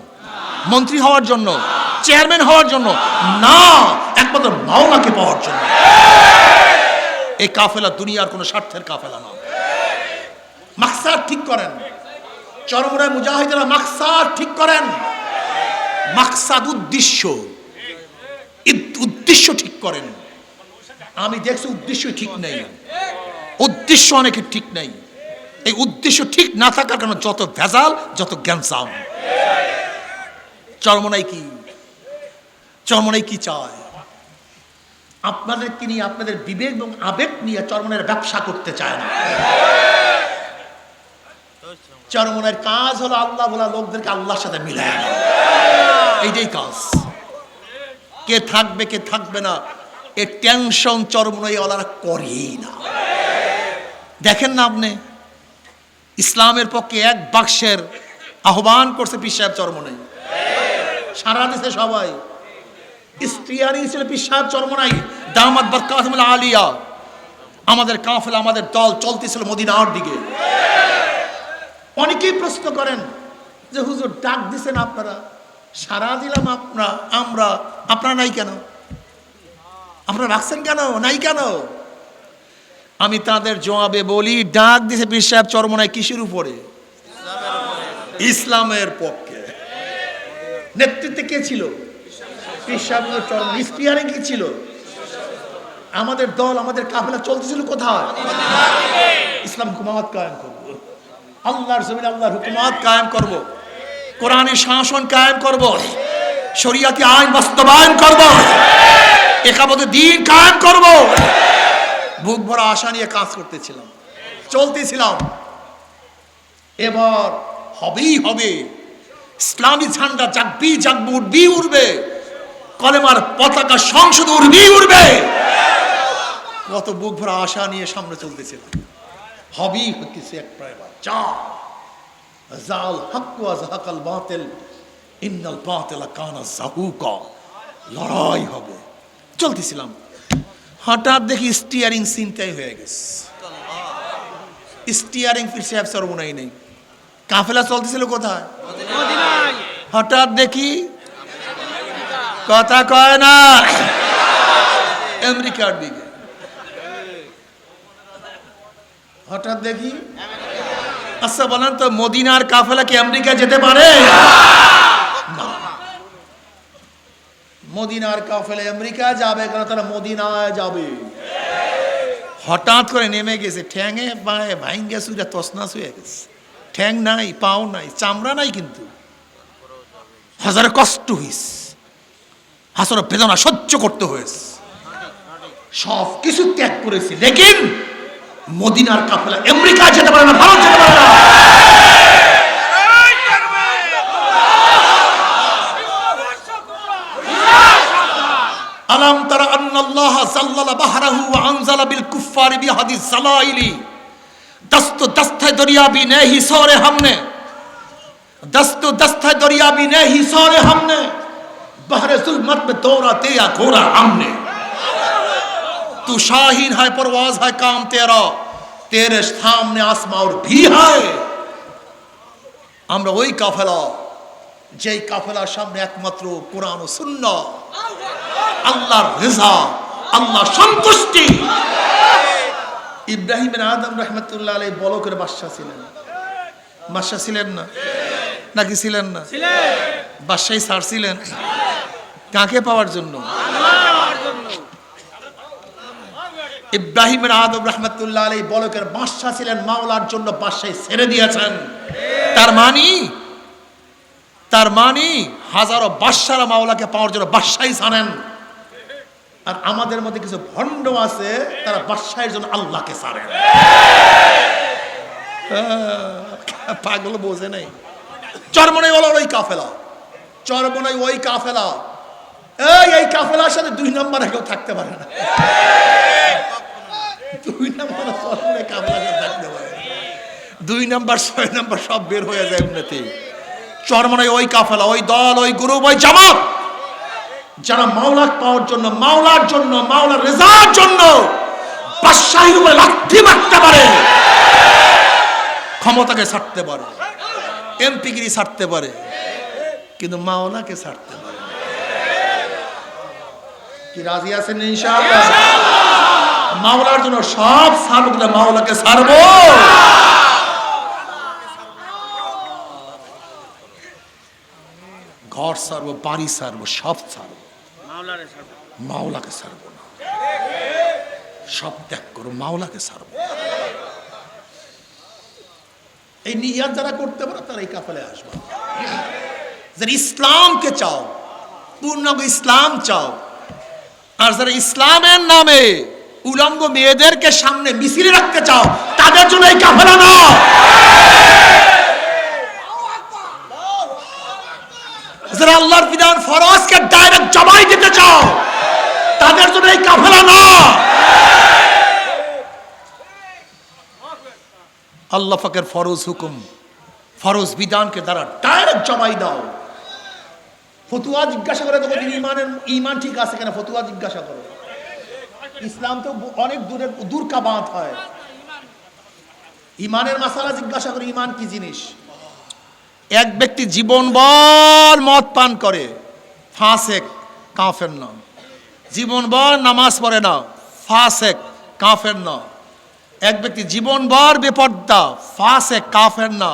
মন্ত্রী হওয়ার জন্য, চেয়ারম্যান হওয়ার জন্য না, একমাত্র মাওলাকে পাওয়ার জন্য। এই কাফেলা দুনিয়ার কোনো স্বার্থের কাফেলা না। মাকসাদ ঠিক করেন, চরমরায় মুজাহিদেরা মাকসাদ ঠিক করেন। মাকসাদ উদ্দেশ্য, উদ্দেশ্য ঠিক করেন। আমি দেখছি উদ্দেশ্য ঠিক নেই, উদ্দেশ্য অনেকের ঠিক নেই। এই উদ্দেশ্য ঠিক না থাকার কারণে যত ভেজাল, যত গ্যাঞ্জাম। চরমনাই কি, চরমনাই কি চায়? আপনাদেরকে নিয়ে, আপনাদের বিবেক এবং আবেগ নিয়ে চরমনের ব্যবসা করতে চায় না। চরমনের কাজ হলো আল্লাহ বলা লোকদেরকে আল্লাহর সাথে মিলায় না, এইটাই কাজ। কে থাকবে কে থাকবে না এ টেনশন চরমনাই ওয়ালারা করেই না। দেখেন না আপনি, ইসলামের পক্ষে এক বাক্সের আহ্বান করছে পীর সাহেব চরমনাই, সারা দেশে সবাই। স্টিয়ারিং ছিল পীর সাহেব চরমনাই, দামাত বরকাতুল আলিয়া। আমাদের কাফেলা, আমাদের দল চলতেছিল মদিনার দিকে। অনেকেই প্রশ্ন করেন যে হুজুর ডাক দিছেন আপনারা, সারা দিলাম আমরা, আপনারা নাই কেন? আপনারা রাখছেন কেন, নাই কেন? আমি তাদের জবাবে বলি, ডাক দিছে পীর সাহেব চরমনাই কিসের উপরে? ইসলামের পক্ষে। নেতৃত্বে কে ছিল? পীর সাহেব চরমনাই। স্টিয়ারিং কি ছিল? আমাদের দল, আমাদের কাফেলা চলতেছিল কোথায়? ইসলাম হুকুমাত কায়েম করব, আল্লাহর জমিনে আল্লাহর হুকুমাত কায়েম করব, কোরআনের শাসন কায়েম করব, শরিয়াতি আইন বাস্তবায়ন করব, একামতে দ্বীন কায়েম করব। বুক ভরা আশা নিয়ে কাজ করতেছিলাম, চলতেছিলাম। এবার হবেই হবে, ইসলামী ঝান্ডা জাগবি জাগবে, উঠবি উঠবে, কলেমার পতাকা সংসদ উঠবি উঠবে। কত বুক ভরা আশা নিয়ে সামনে চলতেছিলাম। হবেই হতেছে এক প্রায় যা জাল হক ওয়া যাহাকাল বাতিল ইন্নাল বাতিলা কানা যাহুকা। লড়াই হবে, চলতেছিলাম। হঠাৎ দেখি স্টিয়ারিং চিন্তাই হয়ে গেছে। স্টিয়ারিং পীর সাহেব চরমনাই নেই, কাফেলা চলতেছিল কোথায়? হঠাৎ দেখি, কথা কয় না, আমেরিকার দিকে। হঠাৎ দেখি, আচ্ছা বলেন তো মদিনার কাফেলা কি আমেরিকা যেতে পারে? না, মদিনার কাফেলা আমেরিকা যাবে কেন? তারা মদিনায় যাবে। হঠাৎ করে নেমে গেছে, ঠ্যাঙে পায়ে ভাঙ্গে সুইরা তসনাস হয়ে গেছে। ঠ্যাং নাই, পাও নাই, চামড়া নাই, কিন্তু হাজারে কষ্ট হয়েছে, হাজারে বেদনা সহ্য করতে হয়েছে, সব কিছু ত্যাগ করেছে। লেকিন মদিনার কাফেলা আমেরিকা যেতে পারে না, ভারত যেতে পারে না। আলাম তারা আন্নাল্লাহ যাল্লালা বাহরাহু ওয়া আনজালা বিল কুফফারি বিহাদিস জালাইলি দস্ত দস্তে দরিয়া भी नहीं हिसारे हमने दस्त दस्ते दरिया भी नहीं हिसारे हमने बहरे जुल्मत में दौरा तेरा घोड़ा हमने तू शाहीन है परवाज है काम तेरा तेरे सामने आसमां और भी है। আমরা ওই কাফেলা, যেই কাফেলার সামনে একমাত্র কোরআন ও সুন্নাহ, আল্লাহর রিজা, আল্লাহর সন্তুষ্টি। ইব্রাহিম বিন আদম রাহমাতুল্লাহ আলাইহি বলকের বাদশা ছিলেন। বাদশা ছিলেন না নাকি ছিলেন না? বাদশাহী ছাড়ছিলেন কাকে পাওয়ার জন্য? ইব্রাহিম বিন আদম রাহমাতুল্লাহ আলাইহি বলকের বাদশা ছিলেন, মাওলার জন্য বাদশাহী ছেড়ে দিয়েছেন। তার মানি হাজারো বাদশারা মাওলাকে পাওয়ার জন্য বাদশাহী ছাড়েন। আর আমাদের মধ্যে কিছু ভণ্ড আছে, তারা বাদশাহের জন্য আল্লাহকে ছাড়েন। পাগল বোঝে নাই। চরমনাই ওয়ালা ওই কাফেলা, চরমনাই ওই কাফেলা। এই কাফেলার সাথে দুই নম্বর কেউ থাকতে পারে না। দুই নম্বর চরমনাই কাফেলার সাথে থাকতে পারে না। 2 নম্বর 6 নম্বর সব বের হয়ে যায় এমনিতে। চরমনাই ওই কাফেলা, ওই দল, ওই গ্রুপ, ওই জামাত যারা মাওলাক পাওয়ার জন্য, মাওলার জন্য, মাওলার রেজার জন্য বাদশাহীর উপরে লাঠি মারতে পারে, ক্ষমতাকে ছাড়তে পারে, এমপিগিরি ছাড়তে পারে, কিন্তু মাওলাকে ছাড়তে পারে না। কি রাজি আছেন ইনশাআল্লাহ? মাওলার জন্য সব ছাড়ব, কিন্তু মাওলাকে ছাড়বো। ঘর ছাড়বো, বাড়ি ছাড়বো, সব ছাড়বো, মাওলাকে ছাড়বো না। সব ত্যাগ করো, মাওলাকে ছাড়বো। এই নিয়াত যারা করতে পারে তারা এই কাফেলে আসবে। যারা ইসলামকে চাও, পূর্ণাঙ্গ ইসলাম চাও, আর যারা ইসলামের নামে উলঙ্গ মেয়েদেরকে সামনে মিছিলে রাখতে চাও, তাদের জন্য এই কাফেলা না। যারা আল্লাহর বিধান ফরজকে ডাইরেক্ট জবাই দিতে চাও, তাদের জন্য এই কাফেলা না। আল্লাহ পাকের ফরজ হুকুম, ফরজ বিধানকে দ্বারা ডাইরেক্ট জবাই দাও। ফতুয়া জিজ্ঞাসা করে তখন ইমান ঠিক আছে কেন, ফতুয়া জিজ্ঞাসা করো। ইসলাম তো অনেক দূর কা বাত হয়। ইমানের মাসালা জিজ্ঞাসা করে, ইমান কি জিনিস। এক ব্যক্তি জীবনভর মদ পান করে, ফাসেক, কাফের না। জীবনভর নামাজ পড়ে না, ফাসেক, কাফের না। এক ব্যক্তি জীবনভর বেপর্দা, ফাসেক, কাফের না।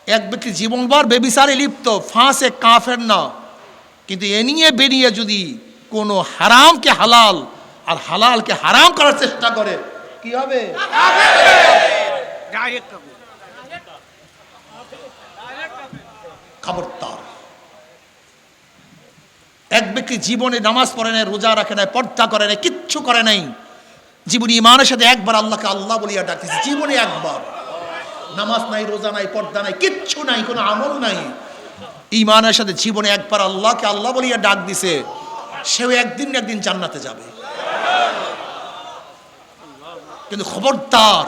এক ব্যক্তি জীবনভর বেবিচারে লিপ্ত, ফাসেক, কাফের না। কিন্তু এ নিয়ে বেরিয়ে যদি কোনো হারামকে হালাল আর হালালকে হারাম করার চেষ্টা করে, কি হবে? খবরদার। এক ব্যক্তি জীবনে নামাজ পড়ে নাই, রোজা রাখে নাই, পর্দা করে নাই, কিচ্ছু করে নাই, জীবনে ইমানের সাথে একবার আল্লাহকে আল্লাহ বলিয়া ডাকতেছে, জীবনে একবার। নামাজ নাই, রোজা নাই, পর্দা নাই, কিচ্ছু নাই, কোনো আমল নাই, ইমানের সাথে জীবনে একবার আল্লাহকে আল্লাহ বলিয়া ডাক দিছে, সেও একদিন না একদিন জান্নাতে যাবে। কিন্তু খবরদার,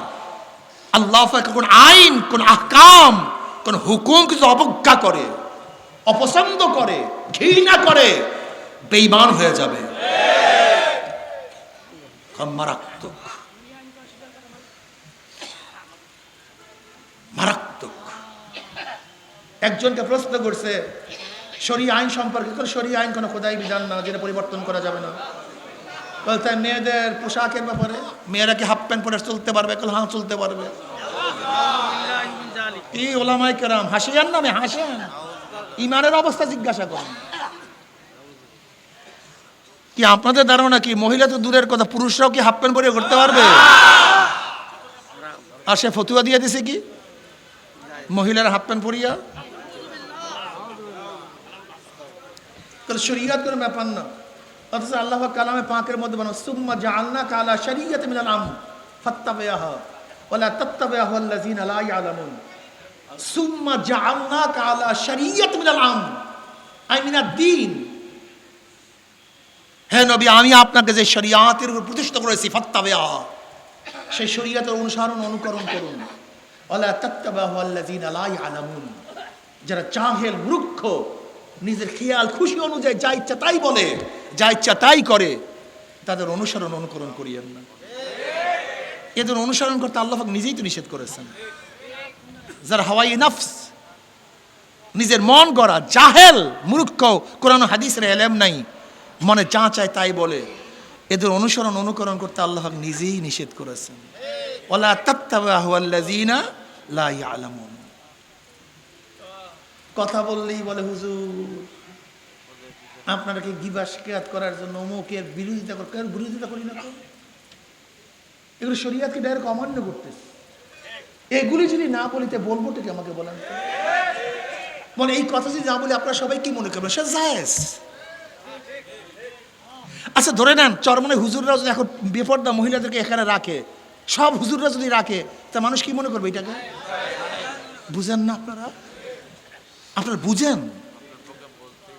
আল্লাহ কোন আইন, কোন আহকাম, কোন হুকুম কিছু অবজ্ঞা করে, অপছন্দ করে, ঘৃণা করে, বেঈমান হয়ে যাবে। মারাত্মক, মারাত্মক। একজনকে প্রশ্ন করছে শরীয়ত আইন সম্পর্কে, শরীয়ত আইন কোনো খোদাই বিধান না, যেটা পরিবর্তন করা যাবে না। বলতে মেয়েদের পোশাকের ব্যাপারে, মেয়েরা কি হাফ প্যান্ট পরে চলতে পারবে? হ্যাঁ, চলতে পারবে। কি ওলামায়ে কেরাম হাসিয়ান নামে হাসেন, ইমানের অবস্থা জিজ্ঞাসা করেন। কি আপনাদের ধারণা কি মহিলা তো দূরের কথা, পুরুষরাও কি হাফ প্যান্ট পরে করতে পারবে? আর সে ফতুয়া দিয়ে দিছে কি মহিলার হাফ প্যান্ট পরিয়া? শরীয়ত কোনো ব্যাপার না। অথচ আল্লাহ কালামে পাকের মধ্যে বানো, সুম্মা জাআলনাকা আলা শারিয়াতিন মিনাল আমর ফাত্তাবিআহা ওয়ালা তাত্তাবিআহু আল্লাযীনা লা ইয়ালামুন। সুম্মা জাআলনাকা আলা শারিয়াতিন মিনাল আমর আই মিনাদ দ্বীন। হে নবী, আমি আপনাকে যে শরিয়াতের উপর প্রতিষ্ঠিত করেছি, ফাত্তাবিআহা, সেই শরিয়াতের অনুসরণ অনুকরণ করুন। ওয়ালা তাত্তাবিআহু আল্লাযীনা লা ইয়ালামুন, যারা জাহেল, মূর্খ, নিজের খেয়াল খুশি অনুযায়ী যা ইচ্ছা তাই বলে, যা ইচ্ছা তাই করে, তাদের অনুসরণ অনুকরণ করিয়েন না। এদের অনুসরণ করতে আল্লাহ পাক নিজেই তো নিষেধ করেছেন। যারা হাওয়াই নফস, নিজের মন গড়া, জাহেল, মূর্খ, কোরআন হাদিসের ইলম নাই, মনে যা চায় তাই বলে, এদের অনুসরণ অনুকরণ করতে আল্লাহ পাক নিজেই নিষেধ করেছেন। ওয়ালা তাত্তাবিআহু আল্লাযীনা লা ইয়ালামুন। কথা বললেই বলে হুজুর আপনারা কি গিবত শিকায়ত করার জন্য অমুকের বিরোধিতা করেন? বিরোধিতা করি না তো, এগুলো শরীয়তকে ডাইরেক্ট অমান্য করতেছে। এগুলি যদি না বলিতে বলবো ঠিক আমাকে বলেন তো, বলে এই কথা যদি না বলি আপনারা সবাই কি মনে করবেন? সে জায়েজ। আচ্ছা ধরে নেন চরমনে হুজুররা যদি এখন বেপর্দা মহিলাদেরকে এখানে রাখে, সব হুজুররা যদি রাখে, তা মানুষ কি মনে করবে এটাকে? বুঝেন না আপনারা? আপনারা বুঝেন?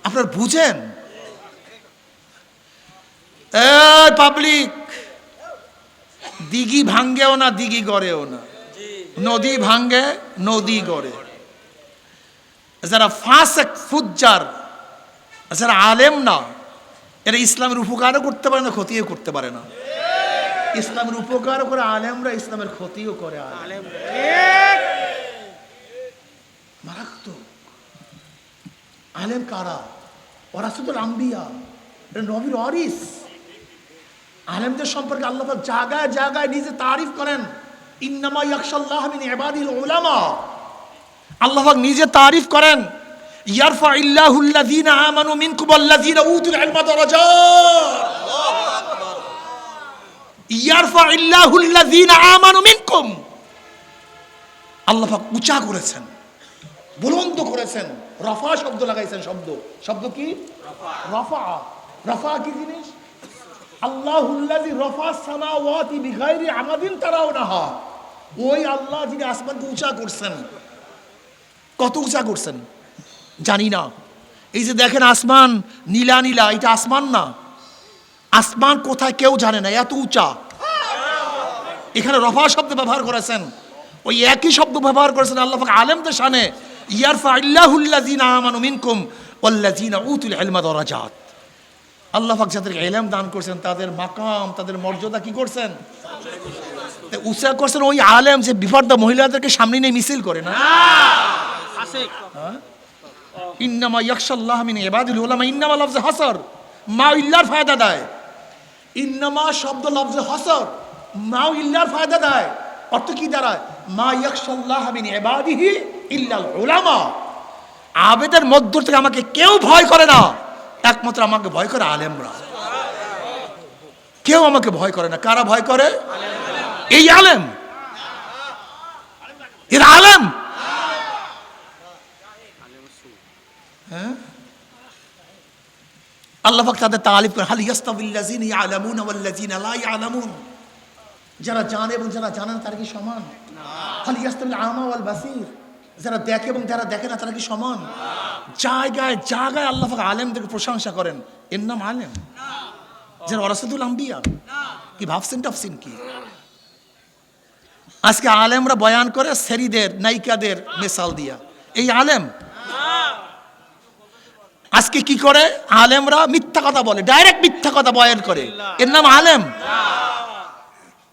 আপনারা বুঝেন? এই পাবলিক, দিঘি ভাঙ্গেও না, দিঘি গড়েও না, নদী ভাঙ্গে, নদী গড়ে। যারা ফাসেক, ফুজ্জার, যারা আলেম না, এরা ইসলামের উপকারও করতে পারে না, ক্ষতিও করতে পারে না। ইসলামের উপকারও করে আলেমরা, ইসলামের ক্ষতিও করে আলেম। আলেম কারা? ওরাসুল আম্বিয়া, নবীর ওয়ারিস। আলেমদের সম্পর্কে আল্লাহ পাক জায়গায় জায়গায় নিজে তারিফ করেন, ইন্নামা ইয়াখশাল্লাহ মিন ইবাদিল উলামা। আল্লাহ পাক নিজে তারিফ করেন, ইয়ারফাইল্লাহুল্লাযীনা আমানু মিনকুম ওয়াল্লাযীনা উতুল ইলমা দারাজাত। ইয়ারফাইল্লাহুল্লাযীনা আমানু মিনকুম, আল্লাহ পাক উঁচা করেছেন, বুলন্দ করেছেন, রফা শব্দ লাগাইছেন। শব্দ কি? রফা। রফা কি জিনিস? আল্লাহুল্লাযী রফাস সামাওয়াতি বিগাইরি আমাদিন তারাউনাহা। ওই আল্লাহ যিনি আসমানকে উঁচা করছেন। কত উঁচা করছেন জানি না। এই যে দেখেন আসমান নীলা নীলা, এটা আসমান না। আসমান কোথায় কেউ জানে না, এত উঁচা। এখানে রফা শব্দ ব্যবহার করেছেন, ওই একই শব্দ ব্যবহার করেছেন আল্লাহ পাক আলেমদের শানে, ইয়ারফাইল্লাহুল্লাযীনা আমানু মিনকুম ওয়াল্লাযীনা উতুল ইলমা দারাজাত। আল্লাহ পাক যাদেরকে ইলম দান করেছেন তাদের মাকাম, তাদের মর্যাদা কি করছেন? উঁচা করছেন। ওই আলেম যে বিপর্দা মহিলাদেরকে সামনে নিয়ে মিছিল করে না, ইন্নামা ইয়াখশাল্লাহ মিন ইবাদিল উলামা। ইন্নামা লফজে হাসর, মা ইল্লার ফায়দা দেয়। ইন্নামা শব্দ লফজে হাসর, মা ইল্লার ফায়দা দেয়। অর্থ কি দাঁড়ায়? মা ইয়াখশাল্লাহ মিন ইবাদিহি ইল্লাল উলামা। আবেদের মধ্য থেকে আমাকে কেউ ভয় করে না, একমাত্র আমাকে ভয় করে আলেমরা। কেউ আমাকে ভয় করে না। কারা ভয় করে? এই আলেম, এরা আলেম। হ্যাঁ, আল্লাহ পাক তাদের তারিফ করেন, হাল ইয়াস্তাবিল্লাযীনা ইয়ালামুনা ওয়াল্লাযীনা লা ইয়ালামুন। যারা জানে এবং যারা জানে না তারা কি সমান? হাল ইয়াস্তাবিল আমা ওয়াল বাসীর। যারা দেখে এবং যারা দেখে না তারা কি সমান? জায়গায় জায়গায় আল্লাহ পাক আলেমদেরকে প্রশংসা করেন, এর নাম আলেম। যারা ওয়ারাসাতুল আম্বিয়া। কি ভাবছেন টাফসিন কি? আজকে আলেমরা বয়ান করে সেরিদের নায়িকাদের মিসাল দিয়া, এই আলেম? আজকে কি করে আলেমরা? মিথ্যা কথা বলে, ডাইরেক্ট মিথ্যা কথা বয়ান করে, এর নাম আলেম।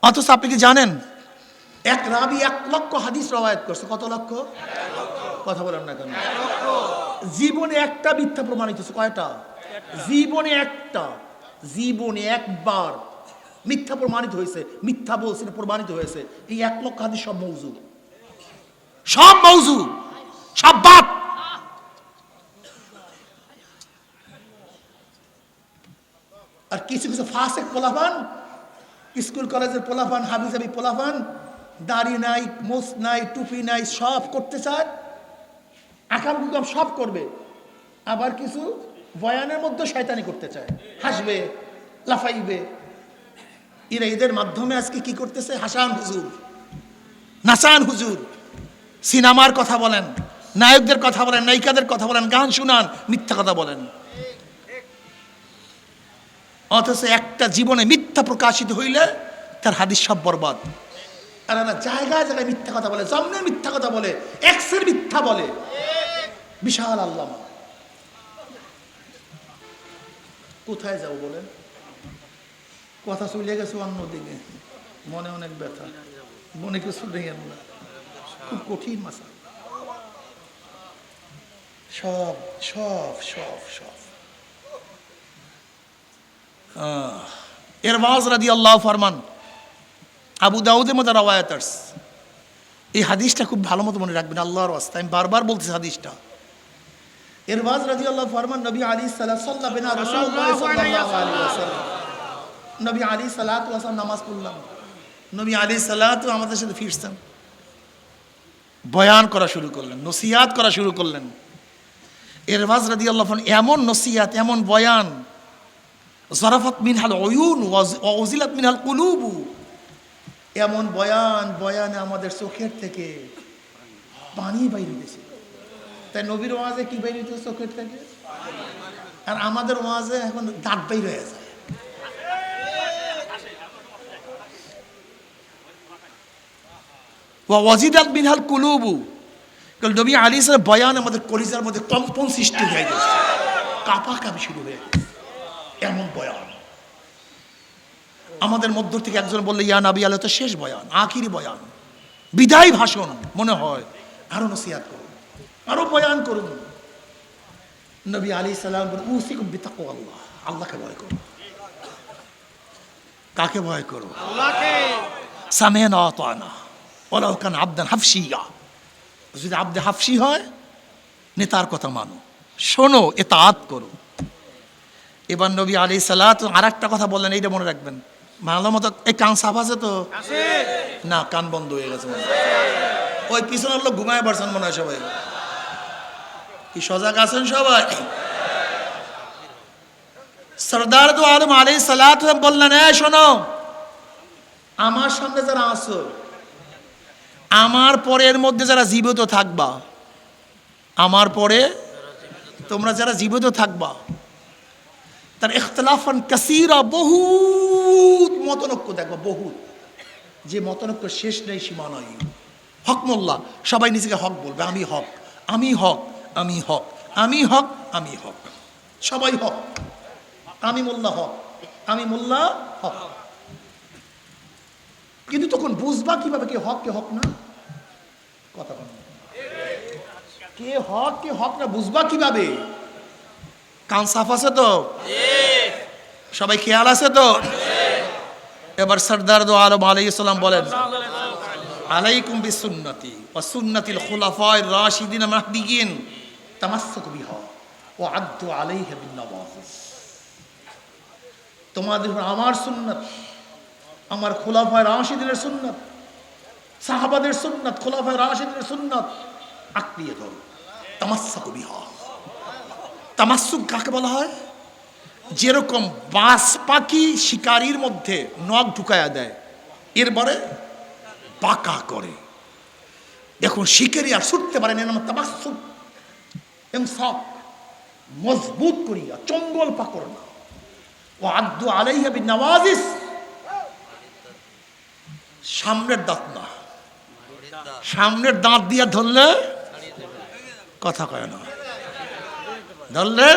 অথচ আপনি কি জানেন এক রাবি 1 লক্ষ হাদিস রওয়ায়াত করছে? কত লক্ষ? কথা বলেন না কেন? জীবনে একটা মিথ্যা প্রমাণিত হয়েছে। কয়টা? জীবনে একটা, জীবনে একবার মিথ্যা প্রমাণিত হয়েছে। মিথ্যা বলছে, প্রমাণিত হয়েছে। এই 1 লক্ষ হাদিস সব মওযু, সব মওযু, সব বাত। আর কিছু কিছু ফাসেক পোলাপান, স্কুল কলেজের পোলাপান, হাবিজাবি পোলাপান, দাড়ি নাই, মোছ নাই, টুপি নাই, সব করতে চায়, আকাম কুকাম সব করবে। আবার কিছু বয়ানের মধ্যে শয়তানি করতে চায়, হাসবে, লাফাইবে। এরা এদের মাধ্যমে আজকে কি করতেছে? হাসান হুজুর, নাসান হুজুর, সিনেমার কথা বলেন, নায়কদের কথা বলেন, নায়িকাদের কথা বলেন, গান শুনান, মিথ্যা কথা বলেন। অথচ একটা জীবনে মিথ্যা প্রকাশিত হইলে তার হাদিস সব বরবাদ। আর না, জায়গায় জায়গায় মিথ্যা কথা বলে, জমনের মিথ্যা কথা বলে, এক্সের মিথ্যা বলে। বিশাল আল্লামা। কোথায় যাও বলেন? কথা চলে গেছে অন্যদিকে, মনে অনেক ব্যথা, মনে কিছু নেই না, খুব কঠিন মাসা। সব সব সব সব ইরবাজ রাদিয়াল্লাহু ফরমান, আবু দাউদের মধ্যে রওয়ায়াত আছে। এই হাদিসটা খুব ভালো মতো মনে রাখবেন, আল্লাহর ওয়াস্তে আমি বারবার বলতেছি হাদিসটা। ইরবাজ রাদিয়াল্লাহু ফরমান, নবী আলাইহিস সালাতু সাল্লাল্লাহু বিনা রাসূলুল্লাহ সাল্লাল্লাহু আলাইহি ওয়াসাল্লাম। নবী আলাইহিস সালাতু ওয়াসাল্লাম নামাজ পড়লাম, নবী আলাইহিস সালাতু আমাদের সাথে ফিরছেন, বয়ান করা শুরু করলেন, নসিহত করা শুরু করলেন। ইরবাজ রাদিয়াল্লাহু ফরমান, এমন নসিহত, এমন বয়ান, জারাফাত মিনহাল উয়ুন ওয়া উজিলাত মিনহাল কুলুবু। এমন বয়ান, বয়ানে আমাদের চোখের থেকে পানি বাইর হইতেছে। তাই নবীর ওয়াজে কি বাইর হইতেছে? চোখের থেকে। আর আমাদের ওয়াজে এখন দাঁত বাইর হয়ে যায়। ওয়া ওয়াজিদাত মিনহাল কুলুবু। কারণ নবী আলাইহিস সালাম বয়ান আমাদের কলিজার মধ্যে কম্পন সৃষ্টি হয়ে গেছে, কাঁপাকাঁপি শুরু হয়ে গেছে। এমন বয়ান। আমাদের মধ্য থেকে একজন বললে, ইয়া নবী আলাইহিস সালাম, শেষ বয়ান, আখিরি বয়ান, বিদায় ভাষণ মনে হয়, আরো নসিহত করুন, আরো বয়ান করুন। নবী আলাইহিস সালাম বলেন উসিকুম বিতাকওয়াল্লাহ, আল্লাহকে ভয় করো। কাকে ভয় করো? আল্লাহকে। সামি'না ওয়া আতা'না ওয়ালাউ কানা আবদান হাফসিয়া, যদি আবদে হাফসি হয় নেতার কথা মানো, শোনো, ইতাআত করো। এবার নবী আলাইহিস সালাত আরেকটা কথা বললেন, এইটা মনে রাখবেন। ভালো মতো এই কান সাফ আছে তো? আছে। না, কান বন্ধ হয়ে গেছে মনে হয়। ওই পিছনের লোক ঘুমায় পড়ছেন মনে হয় সবাই। কি সজাগ আছেন সবাই? সরদার দু আলম আলাইহিস সালাত বললেন, এই শোনো, আমার সামনে যারা আছো, আমার পরের মধ্যে যারা জীবিত থাকবা, আমার পরে তোমরা যারা জীবিত থাকবা, তার ইখতিলাফান কাসীরা, বহুত মতনৈক্য দেখবা, বহুত, যে মতনৈক্য শেষ নেই, সীমা নাই। হক মোল্লা, সবাই নিজেকে হক বলবে, আমি হক, আমি হক, আমি হক, আমি হক, আমি হক, সবাই হক, আমি মোল্লা হক, আমি মোল্লা হক। কিন্তু তখন বুঝবা কিভাবে কে হক কে হক না? কথা বল, কে হক কে হক না বুঝবা কিভাবে? কান সাফ আছে তো? সবাই খেয়াল আছে তো? এবার সরদার দু আলম আলাইহিস সালাম বলেন, আলাইকুম বিসুন্নতি ওয়া সুন্নাতিল খুলাফায়ে রাশিদিন মাহদিয়িন তামাসসাকু বিহা ওয়া আদ্দু আলাইহা বিন নওয়াফিস। তোমাদের উপর আমার সুন্নাত, আমার খুলাফায়ে রাশিদিনের সুন্নাত, সাহাবাদের সুন্নাত, খুলাফায়ে রাশিদিনের সুন্নাত আঁকড়িয়ে ধরো। তামাসসাকু বিহা, তামাসসুক কাকে বলা হয়? যেরকম বাস পাখি শিকারির মধ্যে নখ ঢুকায়া দেয়, এরপরে পাকা করে, এখন শিকারি আর ছুটতে পারে না, নাম তামাসসুক। ইমসাক, মজবুত করিয়া, চঙ্গল পাকড় না। ও আদ্দু আলাইহা বিন নওয়াজিস, সামনের দাঁত না, সামনের দাঁত দিয়া ধরলে কথা কয় না, ধরলে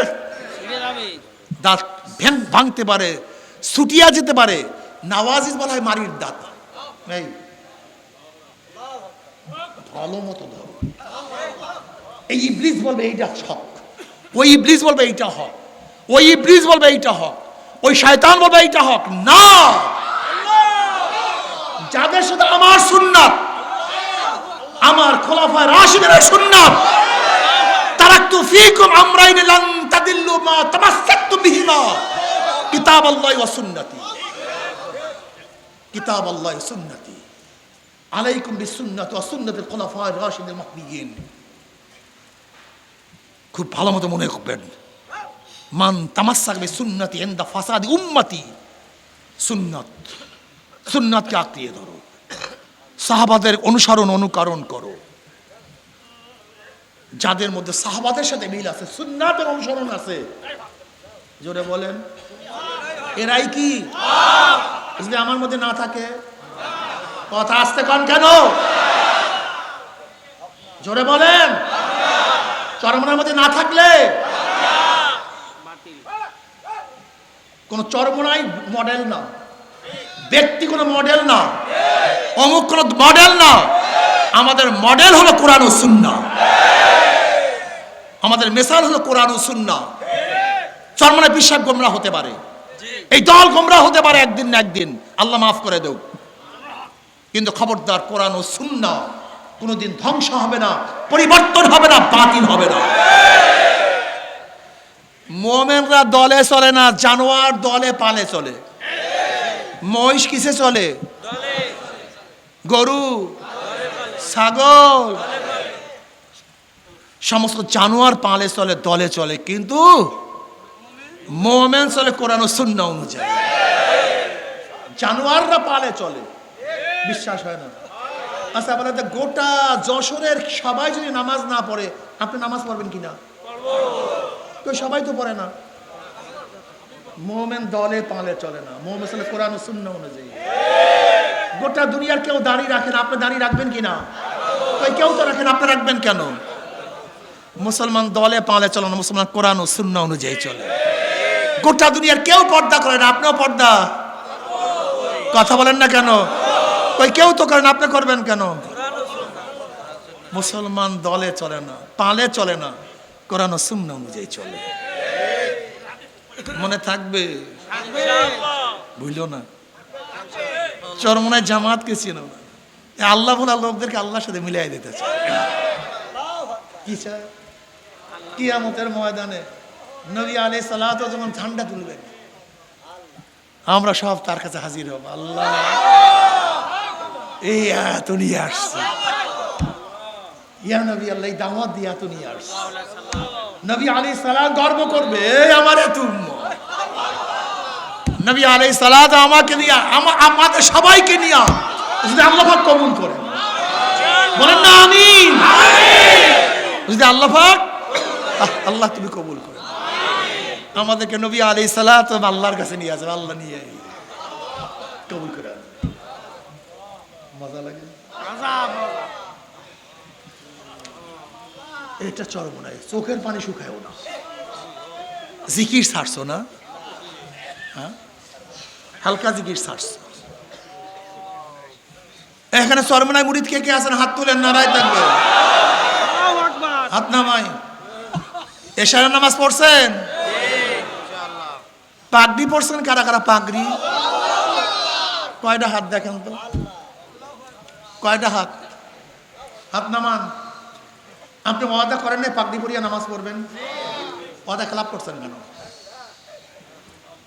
দাঁত ভাঙতে পারে, ছুটিয়া যেতে পারে। নওয়াজিস বলা হয় মারির দাঁত। এই ভালো মতো ধরো। এই ইবলিস বলবে এইটা হক, ওই ইবলিস বলবে এইটা হক, ওই ইবলিস বলবে এইটা হক, ওই শয়তান বলবে এইটা হক না। যাদের সাথে আমার সুন্নাত, আমার খোলাফায়ে রাশিদিনের সুন্নাত, তারাকতু ফীকুম আমরাইন লান তাদিল্লু মা তামাসসাকতুম বিহিমা কিতাবাল্লাহি ওয়া সুন্নতি, কিতাবাল্লাহি ওয়া সুন্নতি, আলাইকুম বিসুন্নতি ওয়া সুন্নাতিল খুলাফায়ে রাশিদিন মাহদিয়িন। খুব ভালো মতো মনে রাখবেন, মান তামাসসাক বিসুন্নতি ইনদা ফাসাদি উম্মতি, সুন্নাত, সুন্নাতকে আঁকড়িয়ে ধরো, সাহাবাদের অনুসরণ অনুকরণ করো। যাদের মধ্যে সাহাবাদের সাথে মিল আছে, সুন্নাতের অনুসরণ আছে, জোরে বলেন, এরাই কি? যদি আমার মধ্যে না থাকে, কথা আসতে কন কেন? জোরে বলেন। চরমনার মধ্যে না থাকলে, কোন চরমনাই মডেল না, ব্যক্তি কোনো মডেল না, অমুক কোন মডেল না। আমাদের মডেল হলো কোরআন ও সুন্নাহ, আমাদের মেসাল হলো কোরআন ও সুন্নাহ। চরমনায় বিশ্বাস গোমরা হতে পারে, এই দল গোমরা হতে পারে একদিন না একদিন, আল্লাহ মাফ করে দেও, কিন্তু খবরদার কোরআন ও সুন্নাহ কোনোদিন ধ্বংস হবে না, পরিবর্তন হবে না, বাতিল হবে না। মুমিনরা দলে চলে না, জানোয়ার দলে পালে চলে। মহিষ কিসে চলে? গরু, ছাগল, সমস্ত জানোয়ার পালে চলে, দলে চলে, কিন্তু মুমিন চলে কোরআন ও সুন্নাহ অনুযায়ী। জানোয়াররা পালে চলে, বিশ্বাস হয় না? আচ্ছা বলে, গোটা যশোরের সবাই যদি নামাজ না পড়ে, আপনি নামাজ পড়বেন কিনা? তো সবাই তো পড়ে না। মুমিন দলে পালে চলে না, মুমিন চলে কোরআন ও সুন্নাহ অনুযায়ী। গোটা দুনিয়ার কেউ দাঁড়িয়ে রাখেন, আপনি দাঁড়িয়ে রাখবেন কিনা? তো কেউ তো রাখেন, আপনি রাখবেন কেন? মুসলমান দলে পালে চলে না, মুসলমান কোরআন ও সুন্নাহ অনুযায়ী চলে। গোটা দুনিয়ার কেউ পর্দা করে না, আপনিও পর্দা, কথা বলেন না কেন? ওই কেউ তো করেন, আপনি করবেন কেন? মুসলমান দলে চলে না, পালে চলে না, কোরআন ও সুন্নাহ অনুযায়ী চলে। মনে থাকবে, বুঝলো না? চরমনায় জামাতকে চেনো না, আল্লাহ বলা লোকদেরকে আল্লাহর সাথে মিলিয়ে দিতে চায়। কি চায়? কিয়ামতের ময়দানে নবী আলাইহিস সালাতু যখন ঠান্ডা তুলবেন, আমরা সব তার কাছে হাজির হব। আল্লাহ এই আয়াত নিয়ে আসছে, ইয়া নবী আল্লাহ এই দাওয়াত দিয়ে এত নিয়ে আসছে। নবী আলাইহিস সালাম গর্ব করবে, এই আমার এত উম্মত। নবী আলাইহিস সালাত আমাকে নিয়ে, আমাদের সবাইকে নিয়ে যদি আল্লাহ পাক কবুল করেন, বলেন না আমিন। যদি আল্লাহ পাক, আল্লাহ তুমি কবুল করেন, আমাদেরকে নবী আলাইহিস সালাত আল্লাহর কাছে নিয়ে আসবে, আল্লাহ নিয়ে কবুল করে। মজা লাগে, এটা চরমনায় চোখের পানি শুকায়ও না, জিকির ছাড়ছো না, হ্যাঁ হালকা জিকির ছাড়ছো। এখানে চরমনায় মুরিদ কে কে আছেন? হাত তুলেন, নারায় থাকবে, হাত নামাই। এশারের নামাজ পড়ছেন? পাগড়ি পড়ছেন? কারা কারা পাগড়ি? কয়টা হাত দেখেন তো, কয়টা হাত? হাত নামান। আপনি ওয়াদা করেন না পাগড়ি পরিয়া নামাজ পড়বেন? ওয়াদা খেলাপ করছেন কেন?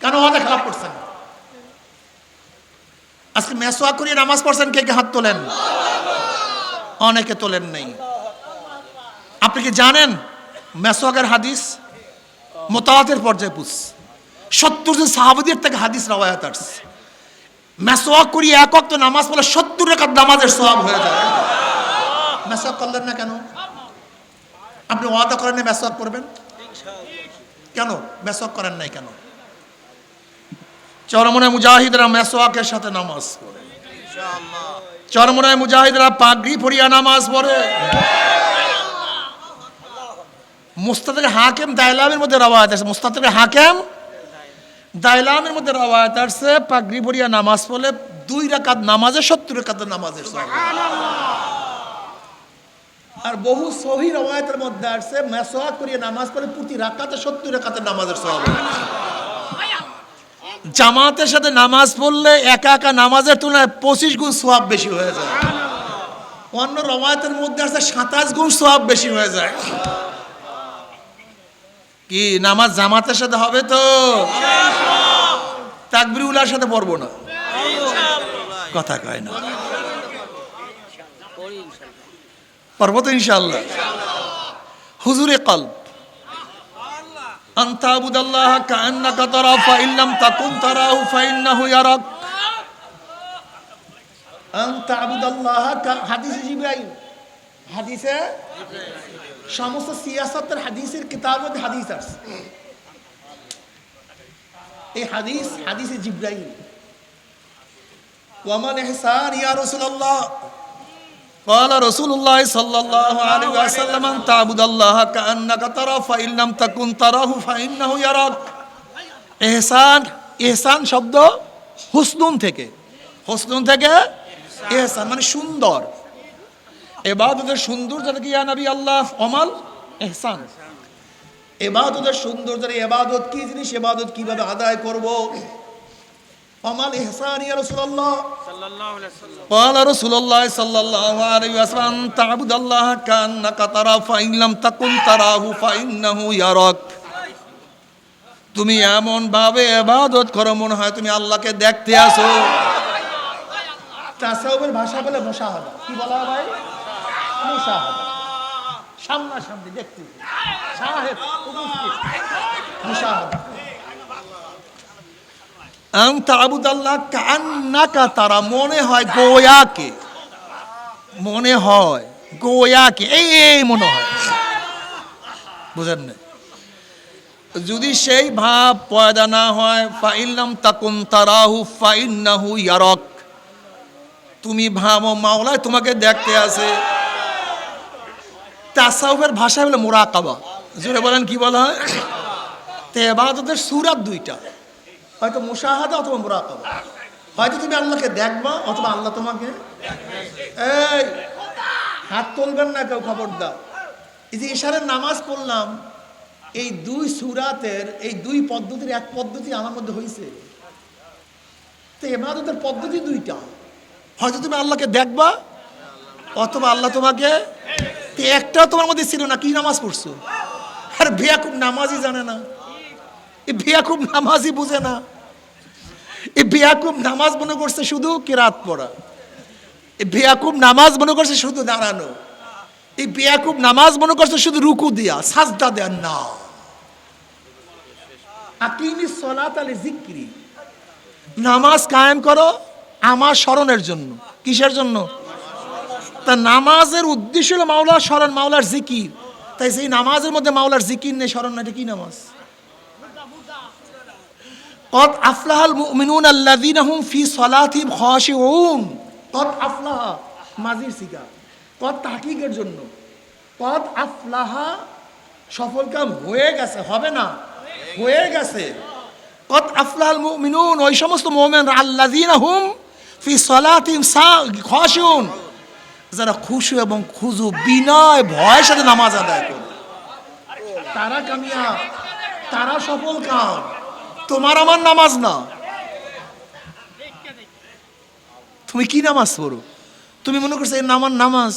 কেন ওয়াদা খেলাপ করছেন? আজকে মেসওয়াক করিয়ে নামাজ পড়ছেন, কে কে হাত তোলেন? অনেকে তোলেন নেই। আপনি কি জানেন মেসওয়াকের হাদিস মুতাওয়াতির পর্যায়ে পুছ 70 জন সাহাবীদের থেকে হাদিস রওয়ায়াত আছে। মেসওয়াক করিয়ে এক ওয়াক্ত নামাজ পড়লে 70 রাকাত নামাজের সওয়াব হয়ে যায়। মেসওয়াক করলেন না কেন? আপনি ওয়াদা করেন না মেসওয়াক করবেন, কেন মেসওয়াক করেন নাই কেন? চরমনায় মুজাহিদরা মেসওয়াকের সাথে নামাজ পড়ে, চরমনায় মুজাহিদরা পাগড়ি পরিয়া নামাজ পড়ে। মুস্তাদরিক হাকিম দাইলামের মধ্যে রওয়ায়াত আছে, মুস্তাদরিক হাকিম দাইলামের মধ্যে রওয়ায়াত আছে, পাগড়ি পরিয়া নামাজ পড়লে 2 রাকাত নামাজে 70 রাকাতের নামাজের সওয়াব। আর বহু সহিহ রওয়ায়াতের মধ্যে আছে মেসওয়াক করিয়া নামাজ পড়লে প্রতি রাকাতে 70 রাকাতের নামাজের সওয়াব। জামাতের সাথে নামাজ পড়লে একা একা নামাজের তুলনায় 25 গুণ সওয়াব বেশি হয়ে যায়। অন্য রওয়ায়াতের মধ্যে আছে 27 গুণ সওয়াব বেশি হয়ে যায়। কি নামাজ জামাতের সাথে হবে তো? তাকবীরুল্লাহর সাথে পড়বো না, কথা কয় না, পড়বো তো ইনশাআল্লাহ। হুজুরে কলব, আনতা আবুদাল্লাহ কাআন্নাকা তারা ফাইন লাম তাকুন তারাহু ফাইন্নাহু ইয়ারাক। আনতা আবুদাল্লাহ, হাদিসে জিবরাইল, হাদিসে সমস্ত সিয়াসতের হাদিসের কিতাবের হাদিস আছে। এই হাদিস হাদিসে জিবরাইল। ওয়ামান ইহসান ইয়া রাসূলুল্লাহ, قال رسول الله صلى الله عليه وسلم أن تعبد الله كأنك تراه فإن لم تكن تراه فإنه يراك। ইহসান, ইহসান শব্দ হুসনুন থেকে, হুসনুন থেকে ইহসান মানে সুন্দর। ইবাদতের সুন্দর যেটা কি ইয়া নবী আল্লাহ আমাল ইহসান। ইবাদতের সুন্দর যেটা, ইবাদত কি জিনিস, ইবাদত কিভাবে আদায় করব। আমাল ইহসান ইয়া রাসূলুল্লাহ সাল্লাল্লাহু আলাইহি ওয়াসাল্লাম, قال رسول الله صلى الله عليه وسلم تعبد الله كأنك تراه فإن لم تكن تراه فإنه يراك। তুমি এমন ভাবে ইবাদত করো মনে হয় তুমি আল্লাহকে দেখতে আছো। তাসাউফের ভাষা বলে মুশাহাদা। কি বলা হয় ভাই? মুশাহাদা, সামনাসামনি দেখতে, শাহেদ উপস্থিত, মুশাহাদা। আনতা আবুদাল্লাহ কাআন্নাকা তারা, মনে হয় গোয়াকে, মনে হয় গোয়াকে, এই মনে হয়, বুঝেন না? যদি সেই ভাব পয়দা না হয়, ফাইন লাম তাকুন তারাহু ফাইন্নাহু ইয়ারাক, তুমি ভাবো মাওলায় তোমাকে দেখতে আছে। তাসাউফের ভাষা হলো মুরাকাবা। জোরে বলেন কি বলা হয়? তে ইবাদতের সূরাত দুইটা, হয়তো মুশাহাদা অথবা মুরাকাবা। হয়তো তুমি আল্লাহকে দেখবা অথবা আল্লাহ তোমাকে। এই হাত তুলবেন না কেউ, খবরদার। এই যে ইশারের নামাজ পড়লাম, এই দুই সূরাতের এই দুই পদ্ধতির এক পদ্ধতি আমার মধ্যে হয়েছে। তো ইবাদতের পদ্ধতি দুইটা, হয়তো তুমি আল্লাহকে দেখবা অথবা আল্লাহ তোমাকে। একটাও তোমার মধ্যে ছিল না, কি নামাজ পড়ছো? আর বেয়াকুব নামাজই জানে না, এই বেয়াকুব নামাজই বুঝে না। এই বেয়াকুব নামাজ মনে করছে শুধু কিরাত পড়া, এই বেয়াকুব নামাজ মনে করছে শুধু দাঁড়ানো, এই বেয়াকুব নামাজ মনে করছে শুধু রুকু দিয়া সাজদা দেন না। আকিমিস সালাত লিযিকরি, নামাজ কায়েম করো আমার স্মরণের জন্য। কিসের জন্য? তা নামাজের উদ্দেশ্য হলো মাওলার স্মরণ, মাওলার জিকির। তাই সেই নামাজের মধ্যে মাওলার জিকির নেই, স্মরণ না, এটা কি নামাজ? কদ আফলাহাল মুমিনুনা আল্লাযীনা হুম ফি সালাতিহিম খাশিউন। কদ আফলাহা মাজির সিগা, কদ তাহকিকের জন্য। কদ আফলাহা সফল কাম হয়ে গেছে, হবে না, হয়ে গেছে। কদ আফলাহাল মুমিনুন, ওই সমস্ত মুমিনরা আল্লাযীনা হুম ফি সালাতিহিম খাশিউন, যারা খুশু এবং খুজু বিনয় ভয়ের সাথে নামাজ আদায় করে, তারা কামিয়াব, তারা সফল কাম। তোমার আমার নামাজ না। তুমি কি নামাজ পড়ো? তুমি মনে করছো এর আমার নামাজ?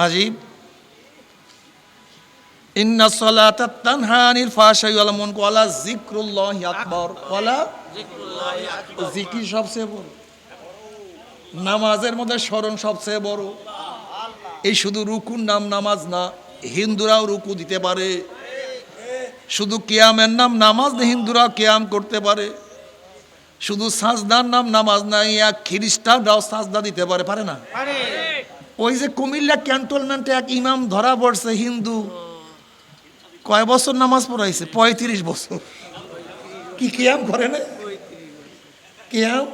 আজীব। ইন্নাস সালাতা তানহা আনিল ফাহশাই ওয়াল মুনকার ওয়া যিকরুল্লাহি আকবার। ওয়ালা জিকির সবচেয়ে বড়, নামাজের মধ্যে স্মরণ সবচেয়ে বড়। এই শুধু রুকুর নাম নামাজ না, হিন্দুরাও রুকু দিতে পারে। শুধু কিয়ামের নাম নামাজ না, হিন্দুরাও কিয়াম করতে পারে। শুধু সাজদার নাম নামাজ না, এক খ্রিস্টানরাও সাজদা দিতে পারে, পারে না? ওই যে কুমিল্লা ক্যান্টনমেন্টে এক ইমাম ধরা পড়ছে হিন্দু, কয় বছর নামাজ পড়াইছে? 35 বছর। কি কিয়াম করে না? কিয়াম,